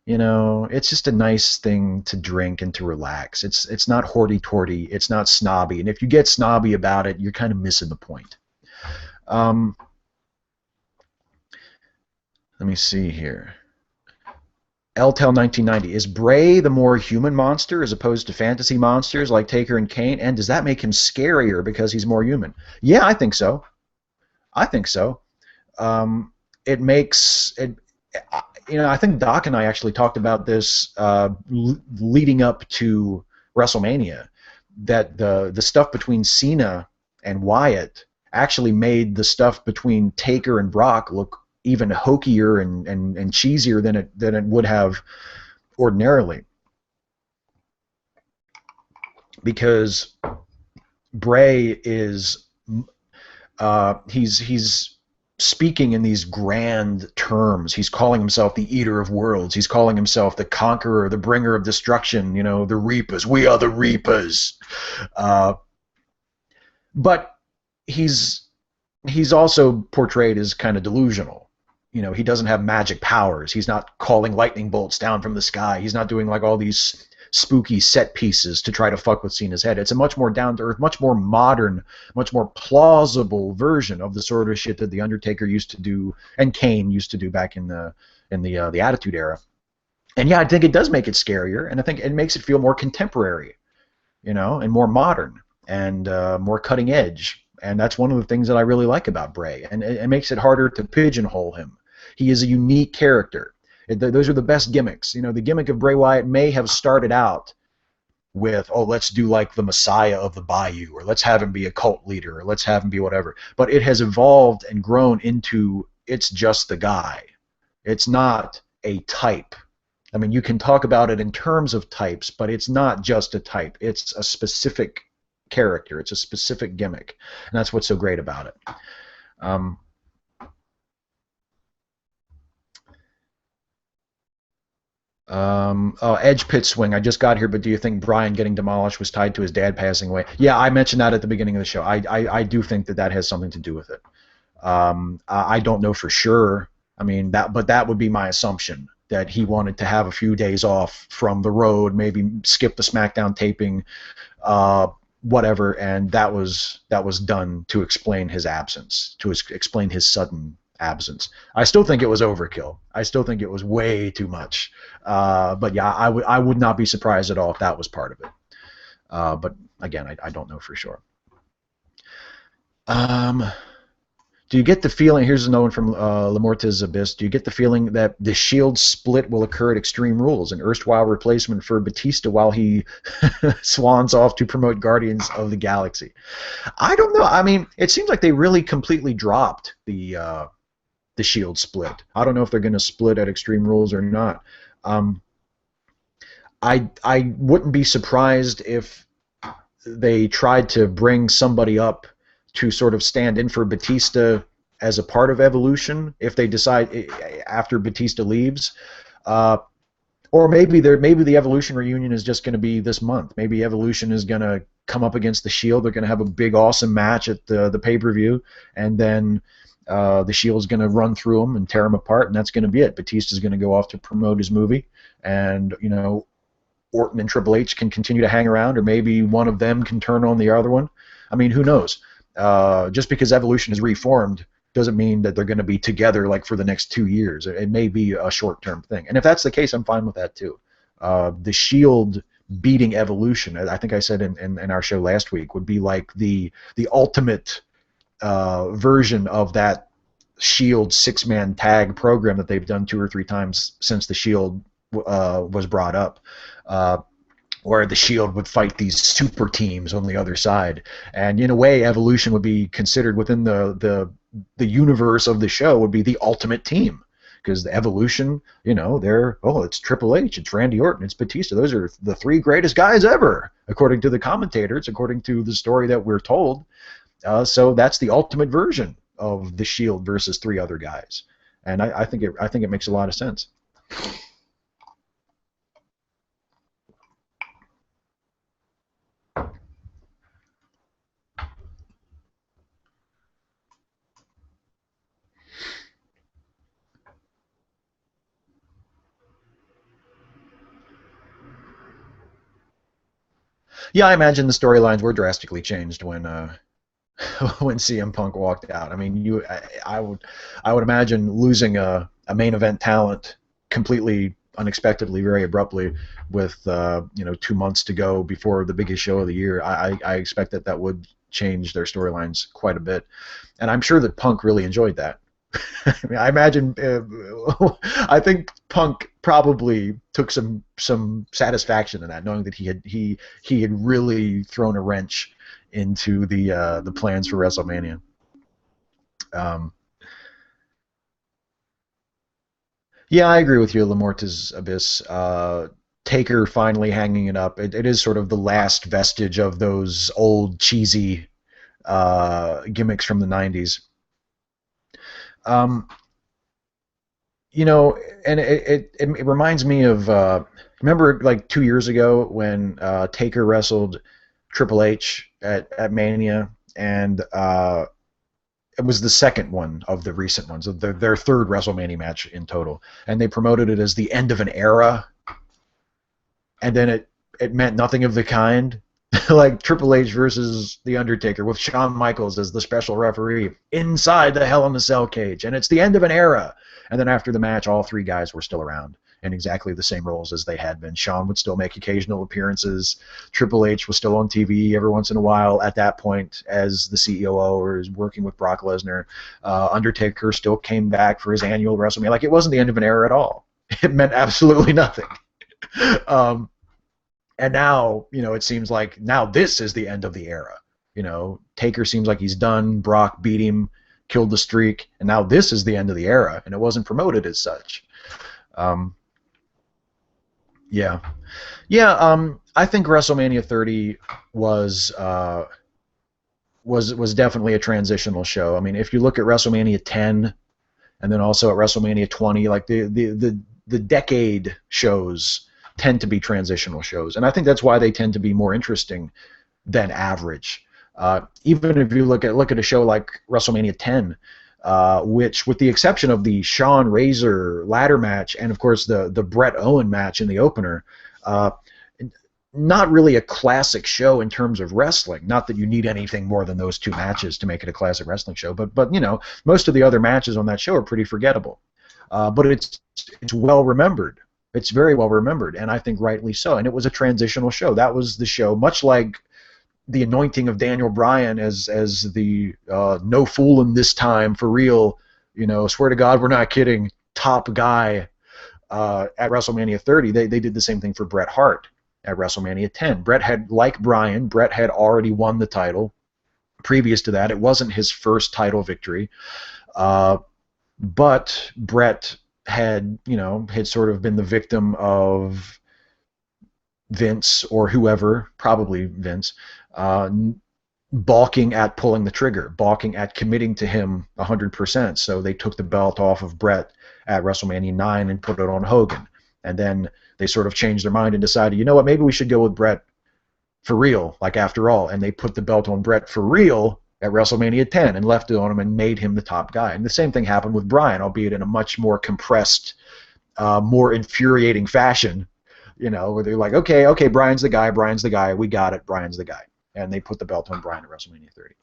You know, it's just a nice thing to drink and to relax. It's not hoity-toity. It's not snobby. And if you get snobby about it, you're kind of missing the point. Um, Let me see here. LTEL 1990. Is Bray the more human monster as opposed to fantasy monsters like Taker and Kane? And does that make him scarier because he's more human? Yeah, I think so. I think so. It makes it. I think Doc and I actually talked about this leading up to WrestleMania. That the stuff between Cena and Wyatt actually made the stuff between Taker and Brock look even hokier and cheesier than it would have ordinarily, because Bray is he's speaking in these grand terms. He's calling himself the Eater of Worlds. He's calling himself the Conqueror, the Bringer of Destruction. You know, the Reapers. We are the Reapers. Uh, but he's he's also portrayed as kind of delusional. You know, he doesn't have magic powers. He's not calling lightning bolts down from the sky. He's not doing like all these spooky set pieces to try to fuck with Cena's head. It's a much more down to earth, much more modern, much more plausible version of the sort of shit that the Undertaker used to do and Kane used to do back in the Attitude Era. And yeah, I think it does make it scarier, and I think it makes it feel more contemporary, and more modern and more cutting edge. And that's one of the things that I really like about Bray. And it makes it harder to pigeonhole him. He is a unique character. Those are the best gimmicks. The gimmick of Bray Wyatt may have started out with, oh, let's do like the Messiah of the Bayou, or let's have him be a cult leader, or let's have him be whatever. But it has evolved and grown into, it's just the guy. It's not a type. I mean, you can talk about it in terms of types, but it's not just a type. It's a specific character. It's a specific gimmick, and that's what's so great about it. Um, Edge pit swing. I just got here, but do you think Bryan getting demolished was tied to his dad passing away? Yeah, I mentioned that at the beginning of the show. I do think that has something to do with it. I don't know for sure. I mean, but that would be my assumption, that he wanted to have a few days off from the road, maybe skip the SmackDown taping, whatever, and that was done to explain his absence, to explain his sudden absence. I still think it was overkill. I still think it was way too much. But yeah, I would not be surprised at all if that was part of it. But again, I don't know for sure. Do you get the feeling, here's another one from Lamorta's Abyss, do you get the feeling that the Shield split will occur at Extreme Rules, an erstwhile replacement for Batista while he swans off to promote Guardians of the Galaxy? I don't know. I mean, it seems like they really completely dropped the Shield split. I don't know if they're going to split at Extreme Rules or not. I wouldn't be surprised if they tried to bring somebody up to sort of stand in for Batista as a part of Evolution if they decide after Batista leaves. Or maybe the Evolution reunion is just going to be this month. Maybe Evolution is going to come up against the Shield. They're going to have a big, awesome match at the pay-per-view, and then the Shield's going to run through them and tear them apart, and that's going to be it. Batista's going to go off to promote his movie, and Orton and Triple H can continue to hang around, or maybe one of them can turn on the other one. I mean, who knows? Just because Evolution is reformed doesn't mean that they're going to be together like for the next 2 years. It may be a short-term thing. And if that's the case, I'm fine with that too. The Shield beating Evolution, I think I said in our show last week, would be like the ultimate version of that Shield six-man tag program that they've done 2 or 3 times since the Shield was brought up. Where the Shield would fight these super teams on the other side, and in a way, Evolution would be considered within the universe of the show would be the ultimate team, because the Evolution, it's Triple H, it's Randy Orton, it's Batista. Those are the 3 greatest guys ever, according to the commentators, according to the story that we're told. So that's the ultimate version of the Shield versus 3 other guys, and I think it makes a lot of sense. Yeah, I imagine the storylines were drastically changed when when CM Punk walked out. I mean, I would imagine losing a main event talent completely unexpectedly, very abruptly, with 2 months to go before the biggest show of the year. I expect that that would change their storylines quite a bit, and I'm sure that Punk really enjoyed that. I mean, I imagine. I think Punk probably took some satisfaction in that, knowing that he had really thrown a wrench into the plans for WrestleMania. Um, yeah, I agree with you. Lamorta's Abyss. Taker finally hanging it up. It is sort of the last vestige of those old cheesy gimmicks from the '90s. Um, and it reminds me of remember like 2 years ago when Taker wrestled Triple H at Mania, and it was the second one of the recent ones, of their third WrestleMania match in total, and they promoted it as the end of an era, and then it meant nothing of the kind. Like Triple H versus The Undertaker with Shawn Michaels as the special referee inside the Hell in a Cell cage, and it's the end of an era. And then after the match, all three guys were still around in exactly the same roles as they had been. Shawn would still make occasional appearances. Triple H was still on TV every once in a while at that point as the CEO or is working with Brock Lesnar. Undertaker still came back for his annual WrestleMania. Like, it wasn't the end of an era at all. It meant absolutely nothing. Um, and now, it seems like now this is the end of the era. Taker seems like he's done. Brock beat him, killed the streak, and now this is the end of the era, and it wasn't promoted as such. Um, yeah, yeah. I think WrestleMania 30 was was definitely a transitional show. I mean, if you look at WrestleMania 10 and then also at WrestleMania 20, like the decade shows tend to be transitional shows, and I think that's why they tend to be more interesting than average. Even if you look at a show like WrestleMania 10, which, with the exception of the Shawn Razor ladder match and of course the Bret Owen match in the opener, uh, not really a classic show in terms of wrestling. Not that you need anything more than those two matches to make it a classic wrestling show, but most of the other matches on that show are pretty forgettable. But it's well remembered. It's very well remembered, and I think rightly so. And it was a transitional show. That was the show, much like the anointing of Daniel Bryan as the no fooling this time for real. Swear to God, we're not kidding. Top guy at WrestleMania 30. They did the same thing for Bret Hart at WrestleMania 10. Bret had already won the title. Previous to that, it wasn't his first title victory, but Bret had sort of been the victim of Vince or whoever, probably Vince, balking at pulling the trigger, balking at committing to him 100%. So they took the belt off of Bret at WrestleMania 9 and put it on Hogan. And then they sort of changed their mind and decided, you know what, maybe we should go with Bret for real, like after all. And they put the belt on Bret for real at WrestleMania 10 and left it on him and made him the top guy. And the same thing happened with Bryan, albeit in a much more compressed, more infuriating fashion. Where they're like, okay, Bryan's the guy, we got it, Bryan's the guy. And they put the belt on Bryan at WrestleMania 30.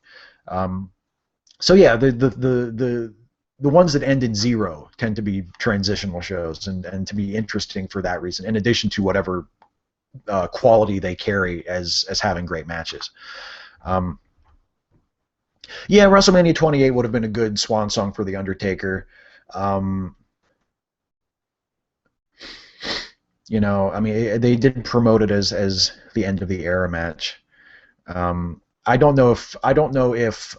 So yeah, the ones that end in 0 tend to be transitional shows and to be interesting for that reason, in addition to whatever quality they carry as having great matches. Yeah, WrestleMania 28 would have been a good swan song for The Undertaker. I mean, they did promote it as the end of the era match. I don't know if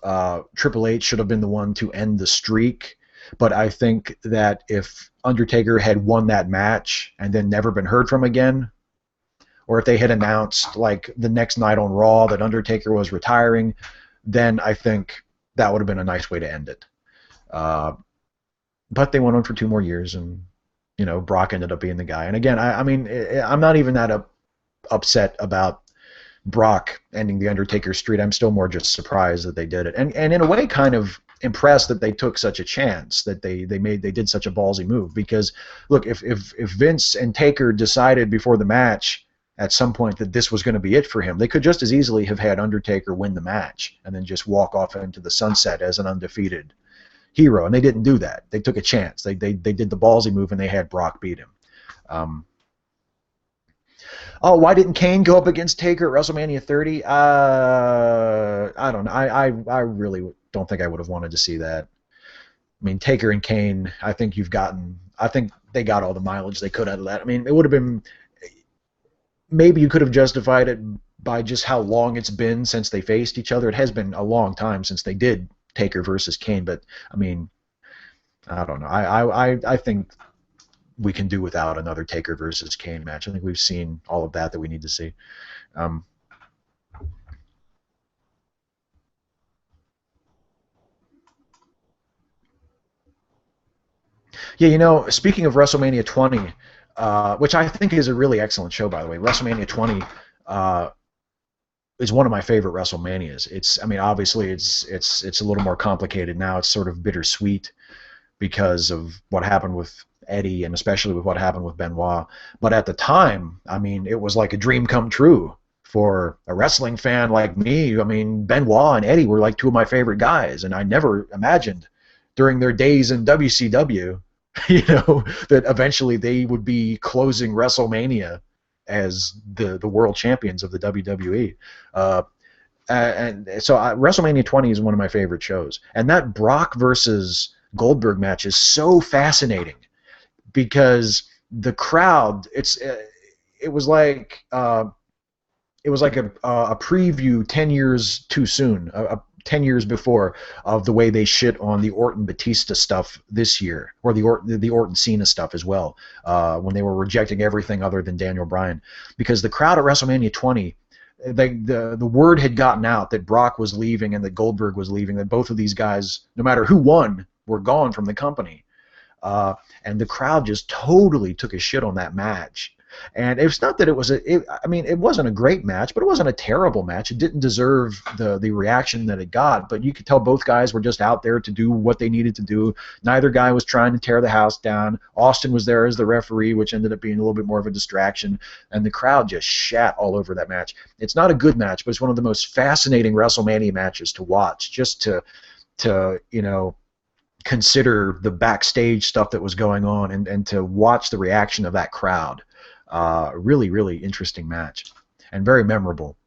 Triple H should have been the one to end the streak, but I think that if Undertaker had won that match and then never been heard from again, or if they had announced like the next night on Raw that Undertaker was retiring, then I think that would have been a nice way to end it. But they went on for 2 more years, and Brock ended up being the guy. And again, I mean, I'm not even that upset about Brock ending the Undertaker streak. I'm still more just surprised that they did it, and in a way, kind of impressed that they took such a chance, that they did such a ballsy move. Because look, if Vince and Taker decided before the match at some point that this was going to be it for him. They could just as easily have had Undertaker win the match and then just walk off into the sunset as an undefeated hero, and they didn't do that. They took a chance. They did the ballsy move, and they had Brock beat him. Oh, why didn't Kane go up against Taker at WrestleMania 30? I don't know. I really don't think I would have wanted to see that. I mean, Taker and Kane, I think they got all the mileage they could out of that. I mean, it would have been, maybe you could have justified it by just how long it's been since they faced each other. It has been a long time since they did Taker versus Kane, but I mean, I don't know. I think we can do without another Taker versus Kane match. I think we've seen all of that we need to see. Yeah, speaking of WrestleMania 20, which I think is a really excellent show, by the way, WrestleMania 20 is one of my favorite WrestleManias. I mean, obviously it's a little more complicated now. It's sort of bittersweet because of what happened with Eddie and especially with what happened with Benoit. But at the time, I mean, it was like a dream come true for a wrestling fan like me. I mean, Benoit and Eddie were like two of my favorite guys, and I never imagined during their days in WCW, that eventually they would be closing WrestleMania as the world champions of the WWE. And so WrestleMania 20 is one of my favorite shows. And that Brock versus Goldberg match is so fascinating because the crowd, it was like a preview 10 years too soon, 10 years before, of the way they shit on the Orton Batista stuff this year, or the Orton Cena stuff as well, when they were rejecting everything other than Daniel Bryan, because the crowd at WrestleMania 20, the word had gotten out that Brock was leaving and that Goldberg was leaving, that both of these guys, no matter who won, were gone from the company, and the crowd just totally took a shit on that match. And it's not that it was it wasn't a great match, but it wasn't a terrible match. It didn't deserve the reaction that it got, but you could tell both guys were just out there to do what they needed to do. Neither guy was trying to tear the house down. Austin was there as the referee, which ended up being a little bit more of a distraction, and the crowd just shat all over that match. It's not a good match, but it's one of the most fascinating WrestleMania matches to watch, just to consider the backstage stuff that was going on and to watch the reaction of that crowd. Really, really interesting match and very memorable.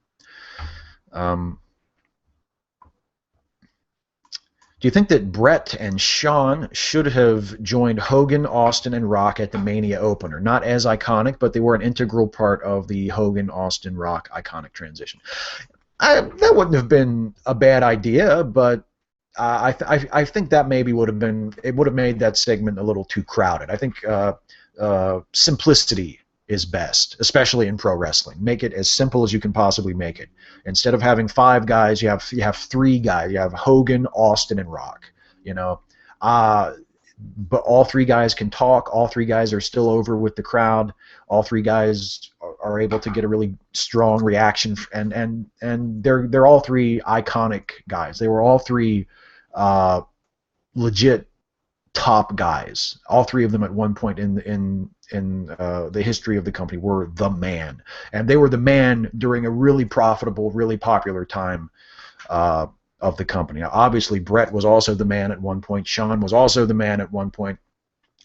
Do you think that Brett and Shawn should have joined Hogan, Austin, and Rock at the Mania opener? Not as iconic, but they were an integral part of the Hogan, Austin, Rock iconic transition. That wouldn't have been a bad idea, but I think that maybe would have made that segment a little too crowded. I think simplicity is best, especially in pro wrestling. Make it as simple as you can possibly make it. Instead of having 5 guys, you have 3 guys. You have Hogan, Austin, and Rock. But all 3 guys can talk. All 3 guys are still over with the crowd. All 3 guys are able to get a really strong reaction, and they're all 3 iconic guys. They were all 3 legit top guys. All 3 of them at one point in the history of the company were the man, and they were the man during a really profitable, really popular time of the company. Now, obviously, Brett was also the man at one point. Shawn was also the man at one point.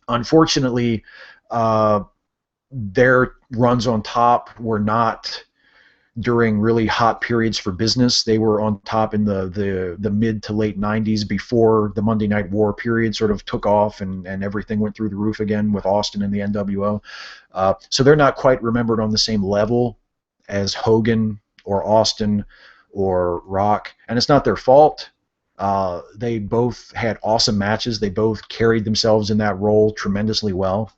Unfortunately, their runs on top were not during really hot periods for business. They were on top in the mid to late 90s, before the Monday Night War period sort of took off and everything went through the roof again with Austin and the NWO. So they're not quite remembered on the same level as Hogan or Austin or Rock, and it's not their fault. They both had awesome matches. They both carried themselves in that role tremendously well,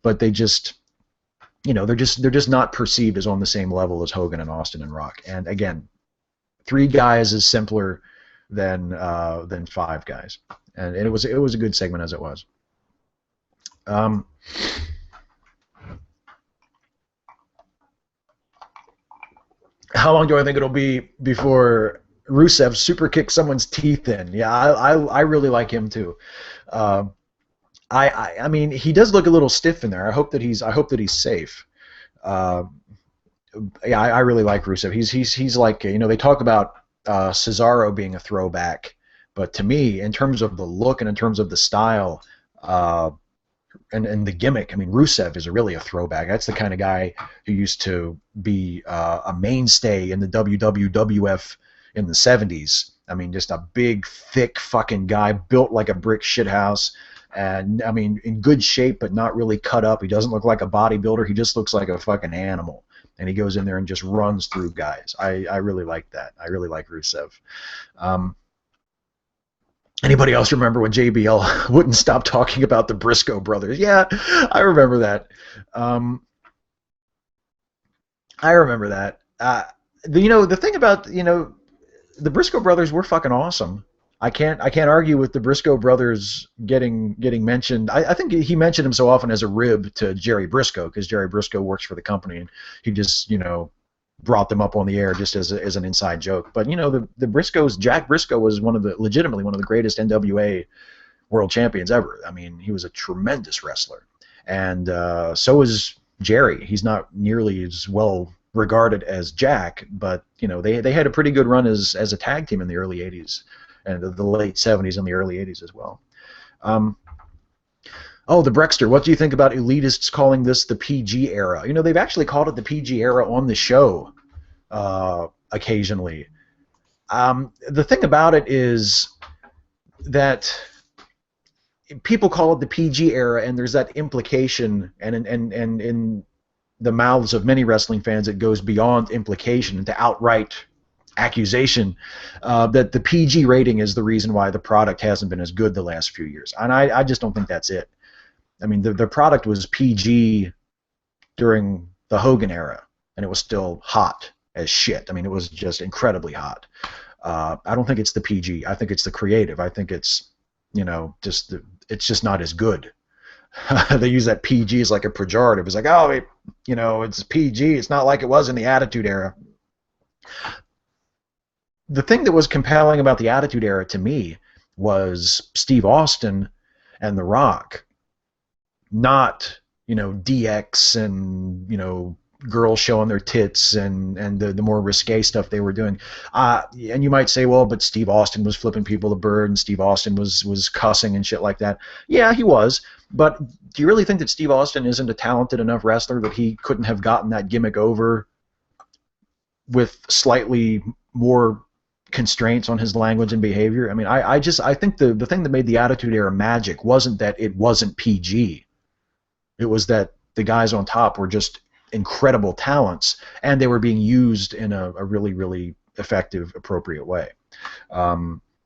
but they just, they're just not perceived as on the same level as Hogan and Austin and Rock. And again, 3 guys is simpler than 5 guys, and it was a good segment as it was. How long do I think it'll be before Rusev super kicks someone's teeth in? Yeah, I really like him too. I mean, he does look a little stiff in there. I hope that he's safe. Yeah, I really like Rusev. He's like, they talk about Cesaro being a throwback, but to me, in terms of the look and in terms of the style, uh, and the gimmick, I mean, Rusev is really a throwback. That's the kind of guy who used to be a mainstay in the WWF in the 70s. I mean, just a big, thick fucking guy, built like a brick shithouse. And, I mean, in good shape, but not really cut up. He doesn't look like a bodybuilder. He just looks like a fucking animal. And he goes in there and just runs through guys. I really like that. I really like Rusev. Um, Anybody else remember when JBL wouldn't stop talking about the Briscoe brothers? Yeah, I remember that. Um, I remember that. The thing about the Briscoe brothers were fucking awesome. I can't argue with the Briscoe brothers getting mentioned. I think he mentioned him so often as a rib to Jerry Briscoe because Jerry Briscoe works for the company and he just brought them up on the air just as an inside joke. But the Briscoes, Jack Briscoe was legitimately one of the greatest NWA world champions ever. I mean, he was a tremendous wrestler, and so is Jerry. He's not nearly as well regarded as Jack, but they had a pretty good run as a tag team in the early '80s and the late '70s and the early '80s as well. Oh, the Brexter. What do you think about elitists calling this the PG era? They've actually called it the PG era on the show occasionally. The thing about it is that people call it the PG era, and there's that implication, and in the mouths of many wrestling fans, it goes beyond implication into outright accusation that the PG rating is the reason why the product hasn't been as good the last few years. And I just don't think that's it. I mean, the product was PG during the Hogan era, and it was still hot as shit. I mean, it was just incredibly hot. I don't think it's the PG. I think it's the creative. I think it's, it's just not as good. They use that PG as like a pejorative. It's like, oh, it's PG. It's not like it was in the Attitude Era. The thing that was compelling about the Attitude Era to me was Steve Austin and The Rock, not DX and girls showing their tits and the more risque stuff they were doing. And you might say, well, but Steve Austin was flipping people the bird and Steve Austin was cussing and shit like that. Yeah, he was. But do you really think that Steve Austin isn't a talented enough wrestler that he couldn't have gotten that gimmick over with slightly more constraints on his language and behavior? I mean, I think the thing that made the Attitude Era magic wasn't that it wasn't PG. It was that the guys on top were just incredible talents, and they were being used in a really, really effective, appropriate way.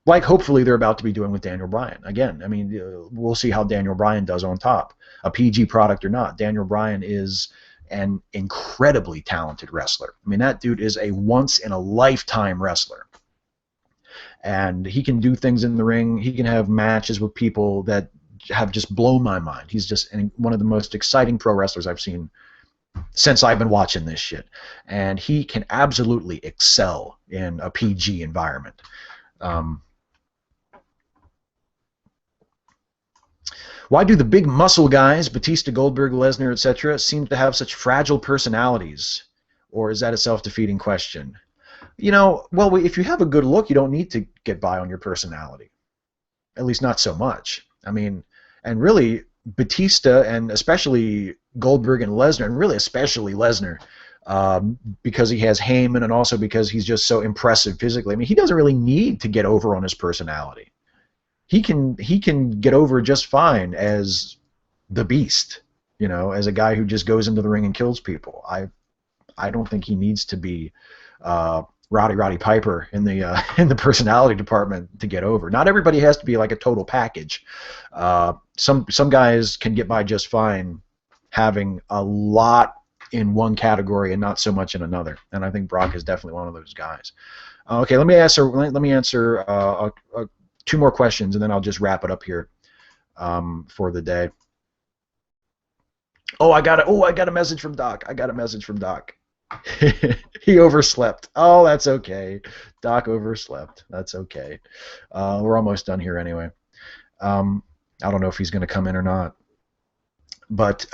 Like hopefully they're about to be doing with Daniel Bryan. Again, I mean, we'll see how Daniel Bryan does on top. A PG product or not, Daniel Bryan is an incredibly talented wrestler. I mean, that dude is a once-in-a-lifetime wrestler. And he can do things in the ring. He can have matches with people that have just blown my mind. He's just one of the most exciting pro wrestlers I've seen since I've been watching this shit. And he can absolutely excel in a PG environment. Why do the big muscle guys, Batista, Goldberg, Lesnar, etc., seem to have such fragile personalities? Or is that a self-defeating question? Well, if you have a good look, you don't need to get by on your personality. At least not so much. I mean, and really, Batista and especially Goldberg and Lesnar, and really especially Lesnar, because he has Heyman and also because he's just so impressive physically. I mean, he doesn't really need to get over on his personality. He can get over just fine as the Beast, as a guy who just goes into the ring and kills people. I don't think he needs to be Roddy Piper in the personality department to get over. Not everybody has to be like a total package. Some guys can get by just fine having a lot in one category and not so much in another. And I think Brock is definitely one of those guys. Okay, let me answer two more questions, and then I'll just wrap it up here for the day. I got a message from Doc. He overslept. Oh, that's okay. Doc overslept. That's okay. We're almost done here anyway. I don't know if he's going to come in or not. But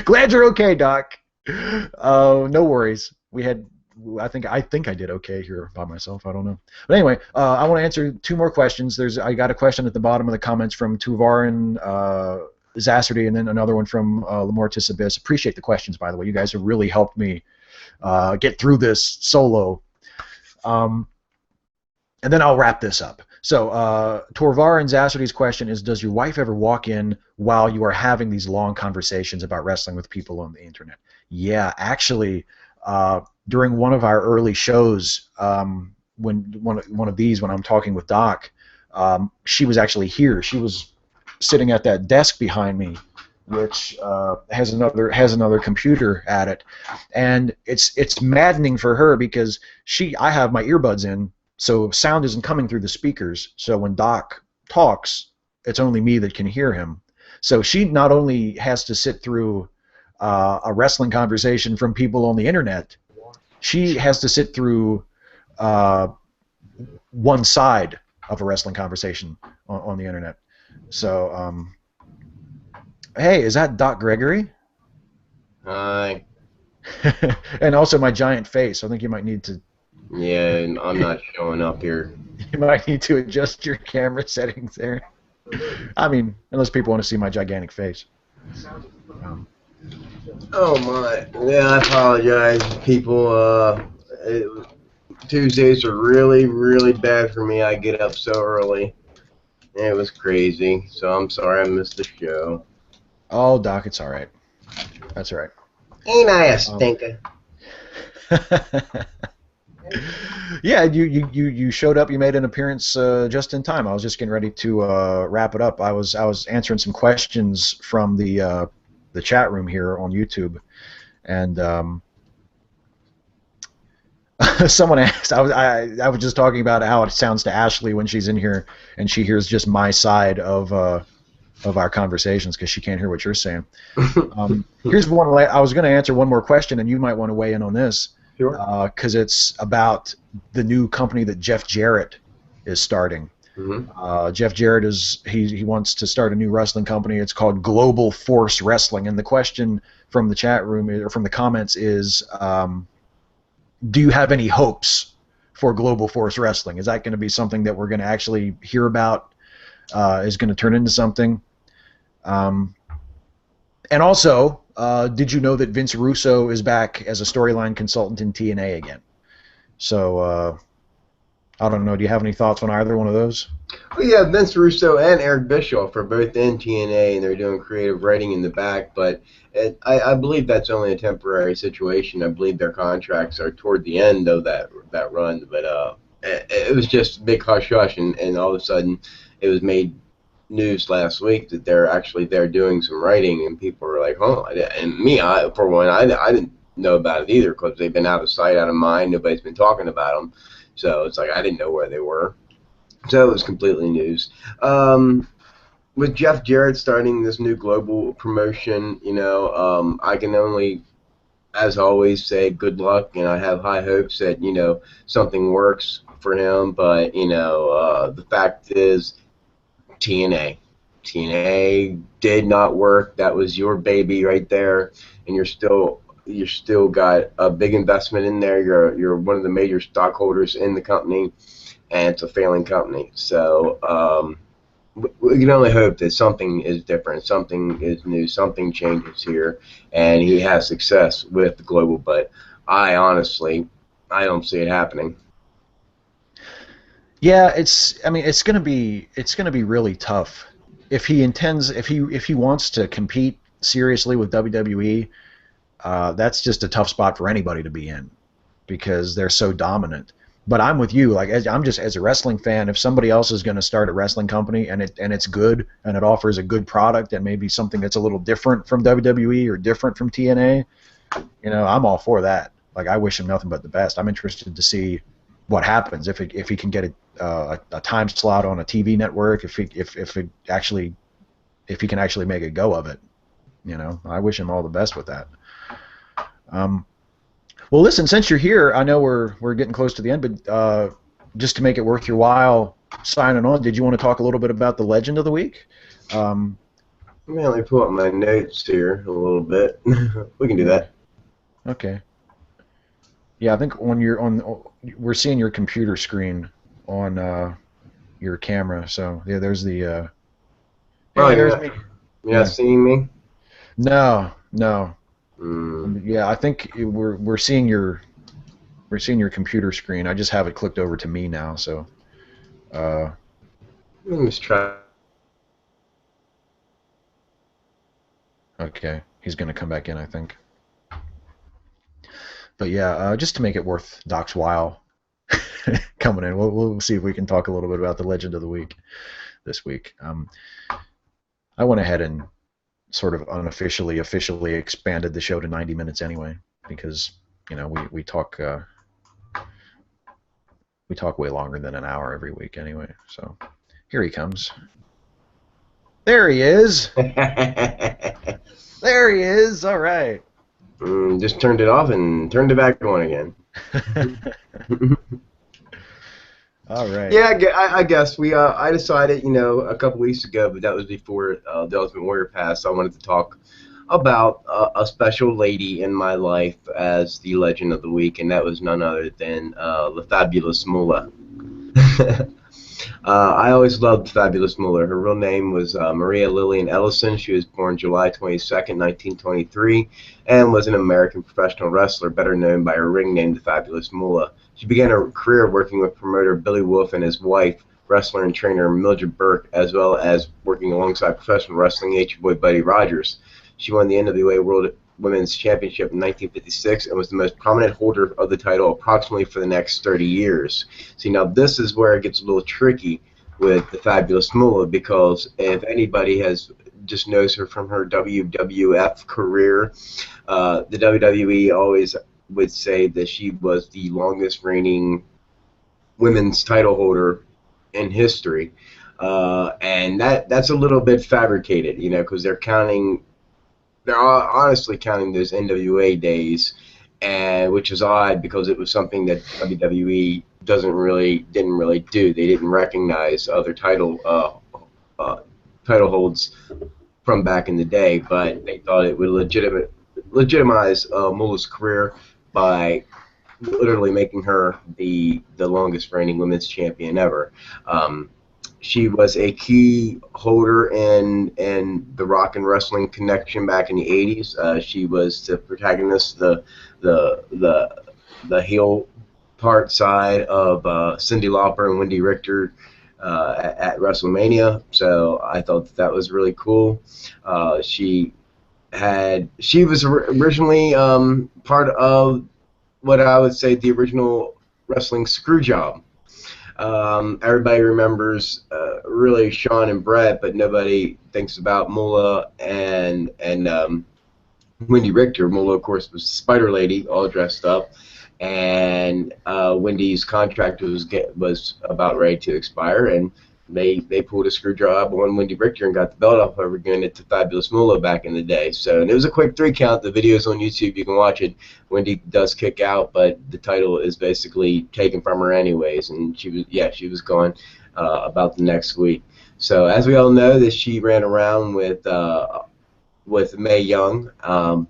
glad you're okay, Doc. No worries. I think I did okay here by myself. I don't know. But anyway, I want to answer two more questions. I got a question at the bottom of the comments from Tuvarin Zasserdy, and then another one from Lamortis Abyss. Appreciate the questions, by the way. You guys have really helped me get through this solo. And then I'll wrap this up. So Torvar and Zasserdy's question is, does your wife ever walk in while you are having these long conversations about wrestling with people on the internet? Yeah, actually, during one of our early shows, when one of these, when I'm talking with Doc, she was actually here. She was sitting at that desk behind me, which has another computer at it, and it's maddening for her because I have my earbuds in, so sound isn't coming through the speakers. So when Doc talks, it's only me that can hear him. So she not only has to sit through a wrestling conversation from people on the internet, she has to sit through one side of a wrestling conversation on the internet. So, hey, is that Doc Gregory? Hi. And also my giant face. I think you might need to. Yeah, I'm not showing up here. You might need to adjust your camera settings there. I mean, unless people want to see my gigantic face. Oh my. Yeah, I apologize, people. Tuesdays are really, really bad for me. I get up so early. It was crazy. So I'm sorry I missed the show. Oh, Doc, it's all right. That's all right. Ain't I a stinker? Yeah, you showed up. You made an appearance just in time. I was just getting ready to wrap it up. I was answering some questions from the chat room here on YouTube, and someone asked. I was just talking about how it sounds to Ashley when she's in here and she hears just my side of our conversations because she can't hear what you're saying. Here's one. I was going to answer one more question, and you might want to weigh in on this. Sure. Because it's about the new company that Jeff Jarrett is starting. Mm-hmm. Jeff Jarrett he wants to start a new wrestling company. It's called Global Force Wrestling. And the question from the chat room or from the comments is, do you have any hopes for Global Force Wrestling? Is that going to be something that we're going to actually hear about? Is going to turn into something? And also, did you know that Vince Russo is back as a storyline consultant in TNA again? So, I don't know. Do you have any thoughts on either one of those? Well, yeah, Vince Russo and Eric Bischoff are both in TNA, and they're doing creative writing in the back. But I believe that's only a temporary situation. I believe their contracts are toward the end of that run. But it was just a big hush hush, and all of a sudden, it was made news last week that they're doing some writing, and people were like, "Oh!" And me, for one, I didn't know about it either because they've been out of sight, out of mind. Nobody's been talking about them, so it's like I didn't know where they were. So it was completely news. With Jeff Jarrett starting this new global promotion, I can only, as always, say good luck, and I have high hopes that something works for him. But the fact is, TNA did not work. That was your baby right there, and you're still got a big investment in there. You're one of the major stockholders in the company, and it's a failing company. So we can only hope that something is different, something is new, something changes here, and he has success with the global. But I don't see it happening. Yeah, it's gonna be really tough if he wants to compete seriously with WWE. That's just a tough spot for anybody to be in because they're so dominant. But I'm with you. Like I'm just as a wrestling fan, if somebody else is going to start a wrestling company and it's good and it offers a good product and maybe something that's a little different from WWE or different from TNA, I'm all for that. Like I wish him nothing but the best. I'm interested to see what happens if he can get a time slot on a TV network, if he can actually make a go of it. I wish him all the best with that. Well, listen, since you're here, I know we're getting close to the end, but just to make it worth your while signing on, did you want to talk a little bit about the Legend of the Week? Let me pull up my notes here a little bit. We can do that. Okay. Yeah, I think when you're on, we're seeing your computer screen on your camera. So yeah, there's the. Oh, Hey, there's me. you're not Yeah. seeing me? No, no. Mm. Yeah, I think we're seeing your computer screen. I just have it clicked over to me now. So uh, Let me just try. okay, he's gonna come back in, I think. But yeah, just to make it worth Doc's while coming in, we'll see if we can talk a little bit about the Legend of the Week this week. I went ahead and sort of unofficially, officially expanded the show to 90 minutes anyway, because we talk way longer than an hour every week anyway. So here he comes. There he is. There he is. All right. Just turned it off and turned it back on again. All right. Yeah, I guess I decided, a couple weeks ago, but that was before the Ultimate Warrior passed. I wanted to talk about a special lady in my life as the Legend of the Week, and that was none other than the Fabulous Moolah. I always loved Fabulous Moolah. Her real name was Maria Lillian Ellison. She was born July 22nd, 1923, and was an American professional wrestler, better known by her ring name, the Fabulous Moolah. She began her career working with promoter Billy Wolf and his wife, wrestler and trainer Mildred Burke, as well as working alongside professional wrestling agent boy Buddy Rogers. She won the NWA World Women's Championship in 1956 and was the most prominent holder of the title approximately for the next 30 years. See, now this is where it gets a little tricky with the Fabulous Moolah, because if anybody just knows her from her WWF career, the WWE always would say that she was the longest reigning women's title holder in history. And that's a little bit fabricated, because they're honestly counting those NWA days, and which is odd because it was something that WWE didn't really do. They didn't recognize other title holds from back in the day, but they thought it would legitimize Moolah's career by literally making her the longest reigning women's champion ever. She was a key holder in the Rock and Wrestling Connection back in the 80s. She was the protagonist, the heel part side of Cyndi Lauper and Wendy Richter at WrestleMania. So I thought that was really cool. She was originally part of what I would say the original wrestling screw job. Everybody remembers really Sean and Brett, but nobody thinks about Moolah and Wendy Richter. Moolah, of course, was the Spider Lady, all dressed up, and Wendy's contract was about ready to expire, and they pulled a screw job on Wendy Richter and got the belt off her, giving it to Fabulous Moolah back in the day. So, and it was a quick 3 count. The video's on YouTube. You can watch it. Wendy does kick out, but the title is basically taken from her anyways, and she was gone about the next week. So, as we all know, that she ran around with Mae Young.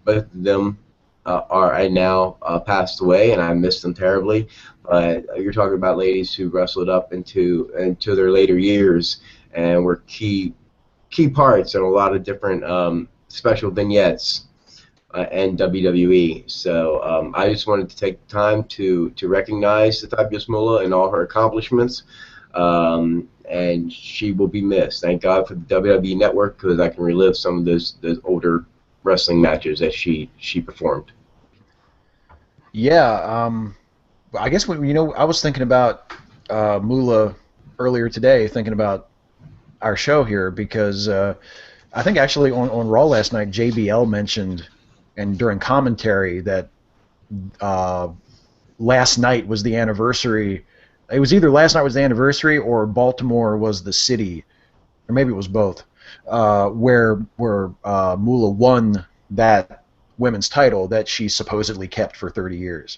Both of them are now passed away, and I miss them terribly. But you're talking about ladies who wrestled up into their later years and were key parts in a lot of different special vignettes and WWE. So I just wanted to take time to recognize the Fabulous Moolah and all her accomplishments. And she will be missed. Thank God for the WWE Network, because I can relive some of those older wrestling matches that she performed. Yeah. I guess I was thinking about Moolah earlier today, thinking about our show here because I think actually on Raw last night, JBL mentioned and during commentary that last night was the anniversary. It was either last night was the anniversary or Baltimore was the city, or maybe it was both, where Moolah won that women's title that she supposedly kept for 30 years.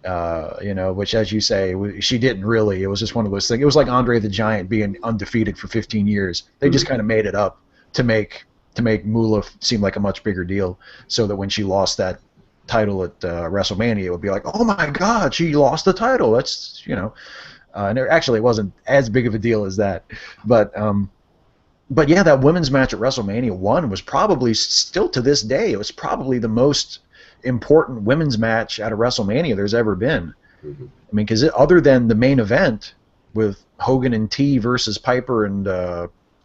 Which, as you say, she didn't really. It was just one of those things. It was like Andre the Giant being undefeated for 15 years. They just kind of made it up to make Moolah seem like a much bigger deal, so that when she lost that title at WrestleMania, it would be like, oh my God, she lost the title. That's, and actually it wasn't as big of a deal as that, but yeah, that women's match at WrestleMania 1 was probably still to this day, it was probably the most important women's match at a WrestleMania there's ever been. Mhm. I mean, because other than the main event with Hogan and T versus Piper and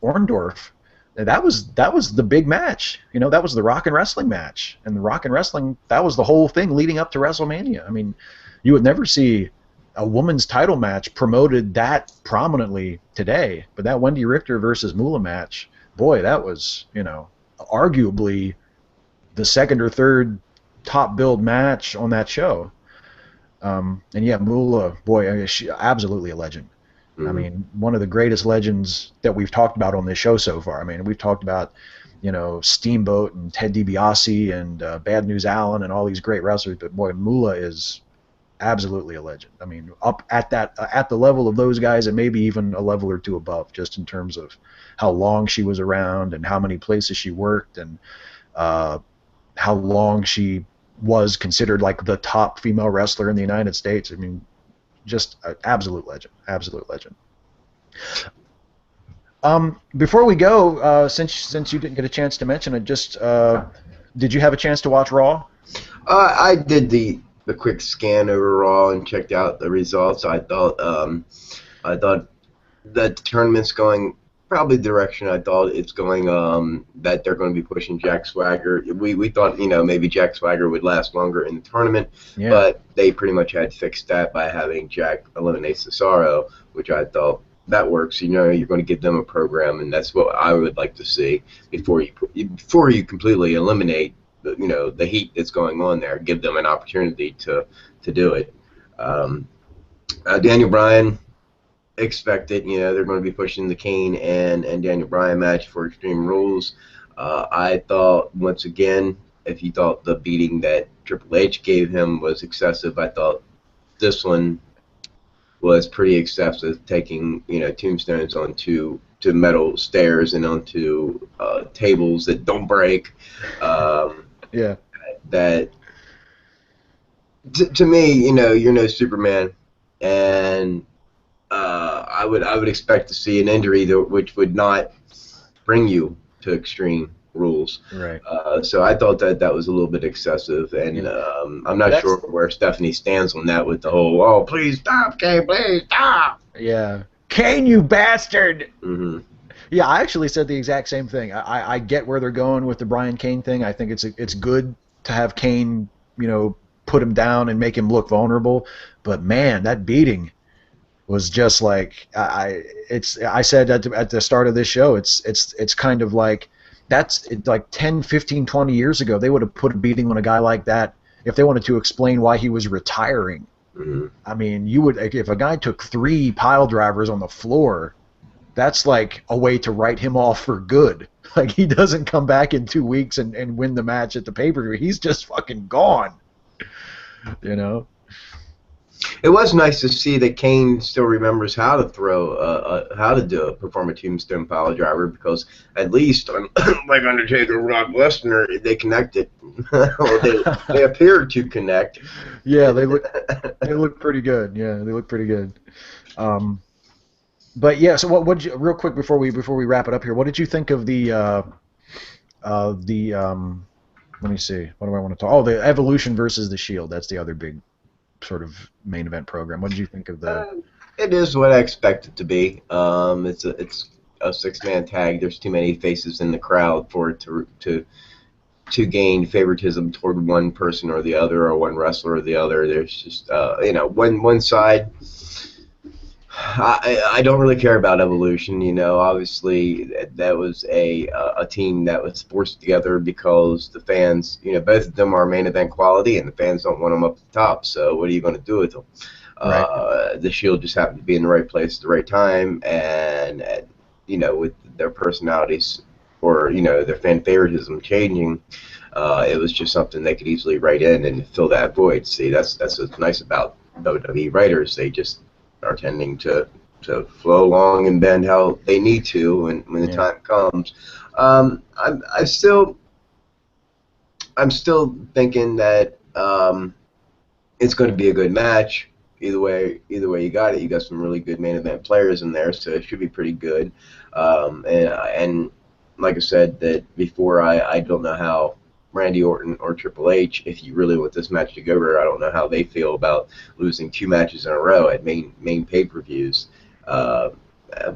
Orndorff, that was the big match. That was the Rock and Wrestling match, and the Rock and Wrestling, that was the whole thing leading up to WrestleMania. I mean, you would never see a women's title match promoted that prominently today, but that Wendy Richter versus Moolah match, boy, that was arguably the second or third top billed match on that show. And yeah, Moolah, boy, I mean, she absolutely a legend. I Mhm. mean, one of the greatest legends that we've talked about on this show so far. I mean, we've talked about, Steamboat and Ted DiBiase and Bad News Allen and all these great wrestlers, but boy, Moolah is absolutely a legend. I mean, up at the level of those guys, and maybe even a level or two above, just in terms of how long she was around and how many places she worked, and uh, how long she was considered like the top female wrestler in the United States. I mean, just an absolute legend, absolute legend. Before we go, since you didn't get a chance to mention it, just did you have a chance to watch Raw? I did the quick scan overall and checked out the results. I thought that the tournament's going probably the direction I thought it's going. That they're going to be pushing Jack Swagger. We thought maybe Jack Swagger would last longer in the tournament, Yeah, but they pretty much had fixed that by having Jack eliminate Cesaro, which I thought that works. You're going to give them a program, and that's what I would like to see before you completely eliminate the heat that's going on there. Give them an opportunity to do it. Um, Daniel Bryan, expected. They're going to be pushing the Kane and Daniel Bryan match for Extreme Rules. I thought, once again, if you thought the beating that Triple H gave him was excessive, I thought this one was pretty excessive, taking tombstones onto to metal stairs and onto tables that don't break. Um, yeah, that to me, you're no Superman, and I would expect to see an injury which would not bring you to Extreme Rules. right. So I thought that was a little bit excessive, and Yeah, I'm not that's sure where Stephanie stands on that with the whole "oh please stop, Kane, please stop." yeah. Kane, you bastard! Hmm. Yeah, I actually said the exact same thing. I get where they're going with the Brian Kane thing. I think it's good to have Kane, put him down and make him look vulnerable. But man, that beating was just like I said at the start of this show. It's kind of like like 10, 15, 20 years ago they would have put a beating on a guy like that if they wanted to explain why he was retiring. Hmm. I mean, you would if a guy took 3 pile drivers on the floor, that's like a way to write him off for good. Like he doesn't come back in 2 weeks and win the match at the pay-per-view. He's just fucking gone. You know? It was nice to see that Kane still remembers how to perform a tombstone pile driver, because at least like Undertaker, Brock Lesnar, they connected. Well, they appeared to connect. Yeah, they look pretty good. Yeah, they look pretty good. Um, but yeah, so what you real quick before we wrap it up here? What did you think of the let me see. What do I want to talk? Oh, the Evolution versus the Shield. That's the other big sort of main event program. What did you think of the? Uh, it is what I expect it to be. It's a 6-man tag. There's too many faces in the crowd for it to gain favoritism toward one person or the other, or one wrestler or the other. There's just one side. I don't really care about Evolution. Obviously that was a team that was forced together because the fans, both of them are main event quality, and the fans don't want them up the top. So what are you going to do with them? Right. The Shield just happened to be in the right place at the right time, and with their personalities or their fan favoritism changing, it was just something they could easily write in and fill that void. See, that's what's nice about WWE writers. They just are tending to flow along and bend how they need to when the Yeah. time comes. I'm still thinking that It's going to be a good match. Either way you got it. You got some really good main event players in there, so it should be pretty good. And like I said that before, I don't know how Randy Orton or Triple H, if you really want this match to go over, I don't know how they feel about losing 2 matches in a row at main pay-per-views. Uh,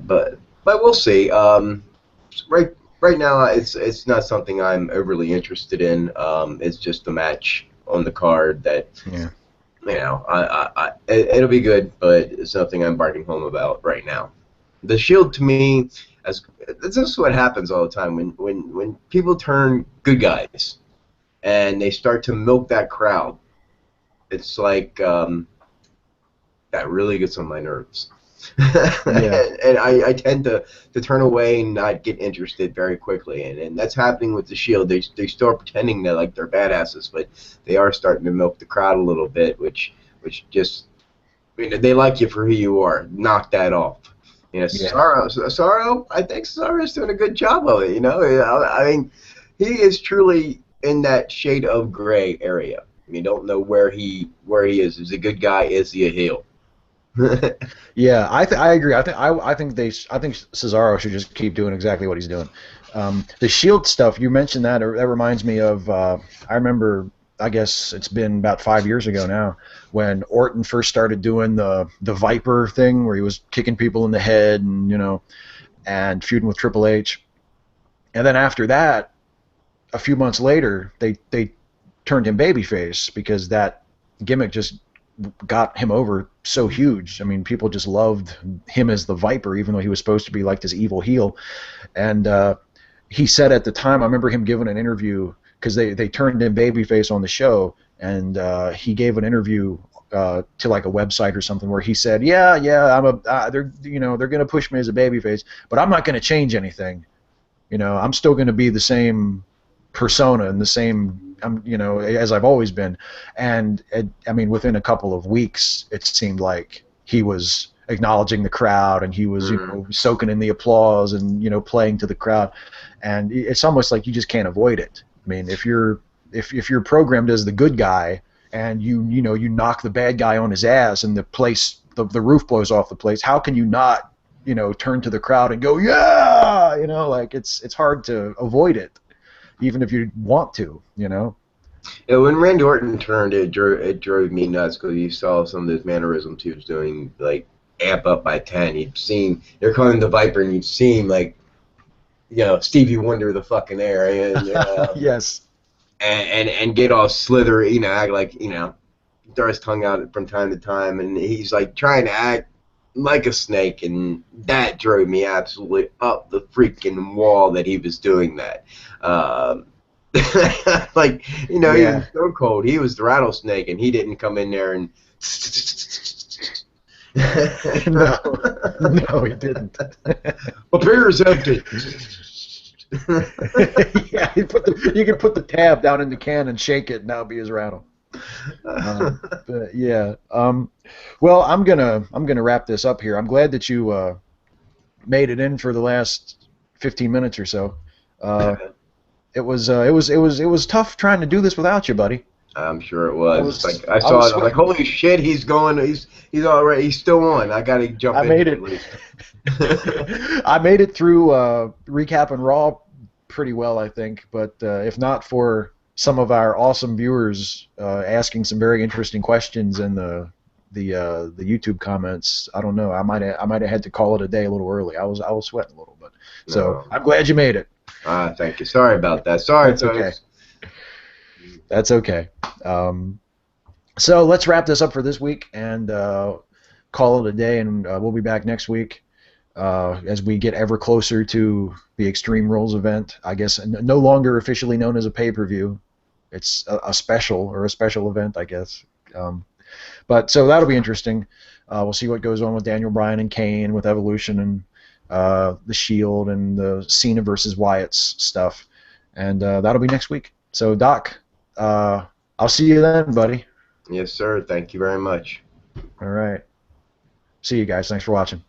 but we'll see. Right now, it's not something I'm overly interested in. It's just a match on the card that. Yeah. It'll be good, but it's nothing I'm barking home about right now. The Shield, to me, this is what happens all the time when people turn good guys and they start to milk that crowd. It's like that really gets on my nerves. Yeah. and I tend to turn away and not get interested very quickly, and that's happening with the Shield. They start pretending that like they're badasses, but they are starting to milk the crowd a little bit, which just they like you for who you are. Knock that off. Yeah. Cesaro, I think Cesaro's doing a good job of it. I mean, he is truly in that shade of gray area. You don't know where he is. Is he a good guy? Is he a heel? Yeah, I agree. I think Cesaro should just keep doing exactly what he's doing. The Shield stuff you mentioned that reminds me of I remember, I guess it's been about 5 years ago now, when Orton first started doing the Viper thing where he was kicking people in the head and feuding with Triple H. And then after that, a few months later, they turned him babyface because that gimmick just got him over so huge. I mean, people just loved him as the Viper, even though he was supposed to be like this evil heel. And he said at the time, I remember him giving an interview because they turned him babyface on the show, and he gave an interview to like a website or something where he said, "Yeah, they're gonna push me as a babyface, but I'm not gonna change anything. I'm still gonna be the same persona and the same." As I've always been, and I mean, within a couple of weeks, it seemed like he was acknowledging the crowd, and he was, soaking in the applause, and playing to the crowd, and it's almost like you just can't avoid it. I mean, if you're programmed as the good guy, and you knock the bad guy on his ass, and the roof blows off the place, how can you not, turn to the crowd and go, yeah, like it's hard to avoid it, even if you want to, Yeah, when Randy Orton turned, it drove me nuts because you saw some of those mannerisms he was doing, like amp up by 10. You'd seen they're calling him the Viper, and you'd seen like, Stevie Wonder the fucking air, and yes, and get all slithery, act like throw his tongue out from time to time, and he's like trying to act like a snake, and that drove me absolutely up the freaking wall that he was doing that. Like, he was so cold. He was the rattlesnake, and he didn't come in there and. no, he didn't. My beer is empty. Yeah, you can put the tab down in the can and shake it, and that'll be his rattle. But yeah. Well, I'm gonna wrap this up here. I'm glad that you made it in for the last 15 minutes or so. It was tough trying to do this without you, buddy. I'm sure it was. I saw it. I'm like, holy shit, he's going. He's all right. He's still on. I got to jump in. I made it. I made it through recapping Raw pretty well, I think. But if not for some of our awesome viewers asking some very interesting questions in the YouTube comments, I don't know. I might have had to call it a day a little early. I was sweating a little bit. So I'm glad you made it. Thank you. Sorry about that. Sorry. That's okay. That's okay. So let's wrap this up for this week and call it a day, and we'll be back next week as we get ever closer to the Extreme Rules event. I guess no longer officially known as a pay-per-view. It's a special event, I guess. But so that'll be interesting. We'll see what goes on with Daniel Bryan and Kane, with Evolution and the Shield and the Cena versus Wyatt's stuff, and that'll be next week. So Doc, I'll see you then, buddy. Yes, sir. Thank you very much. All right. See you guys. Thanks for watching.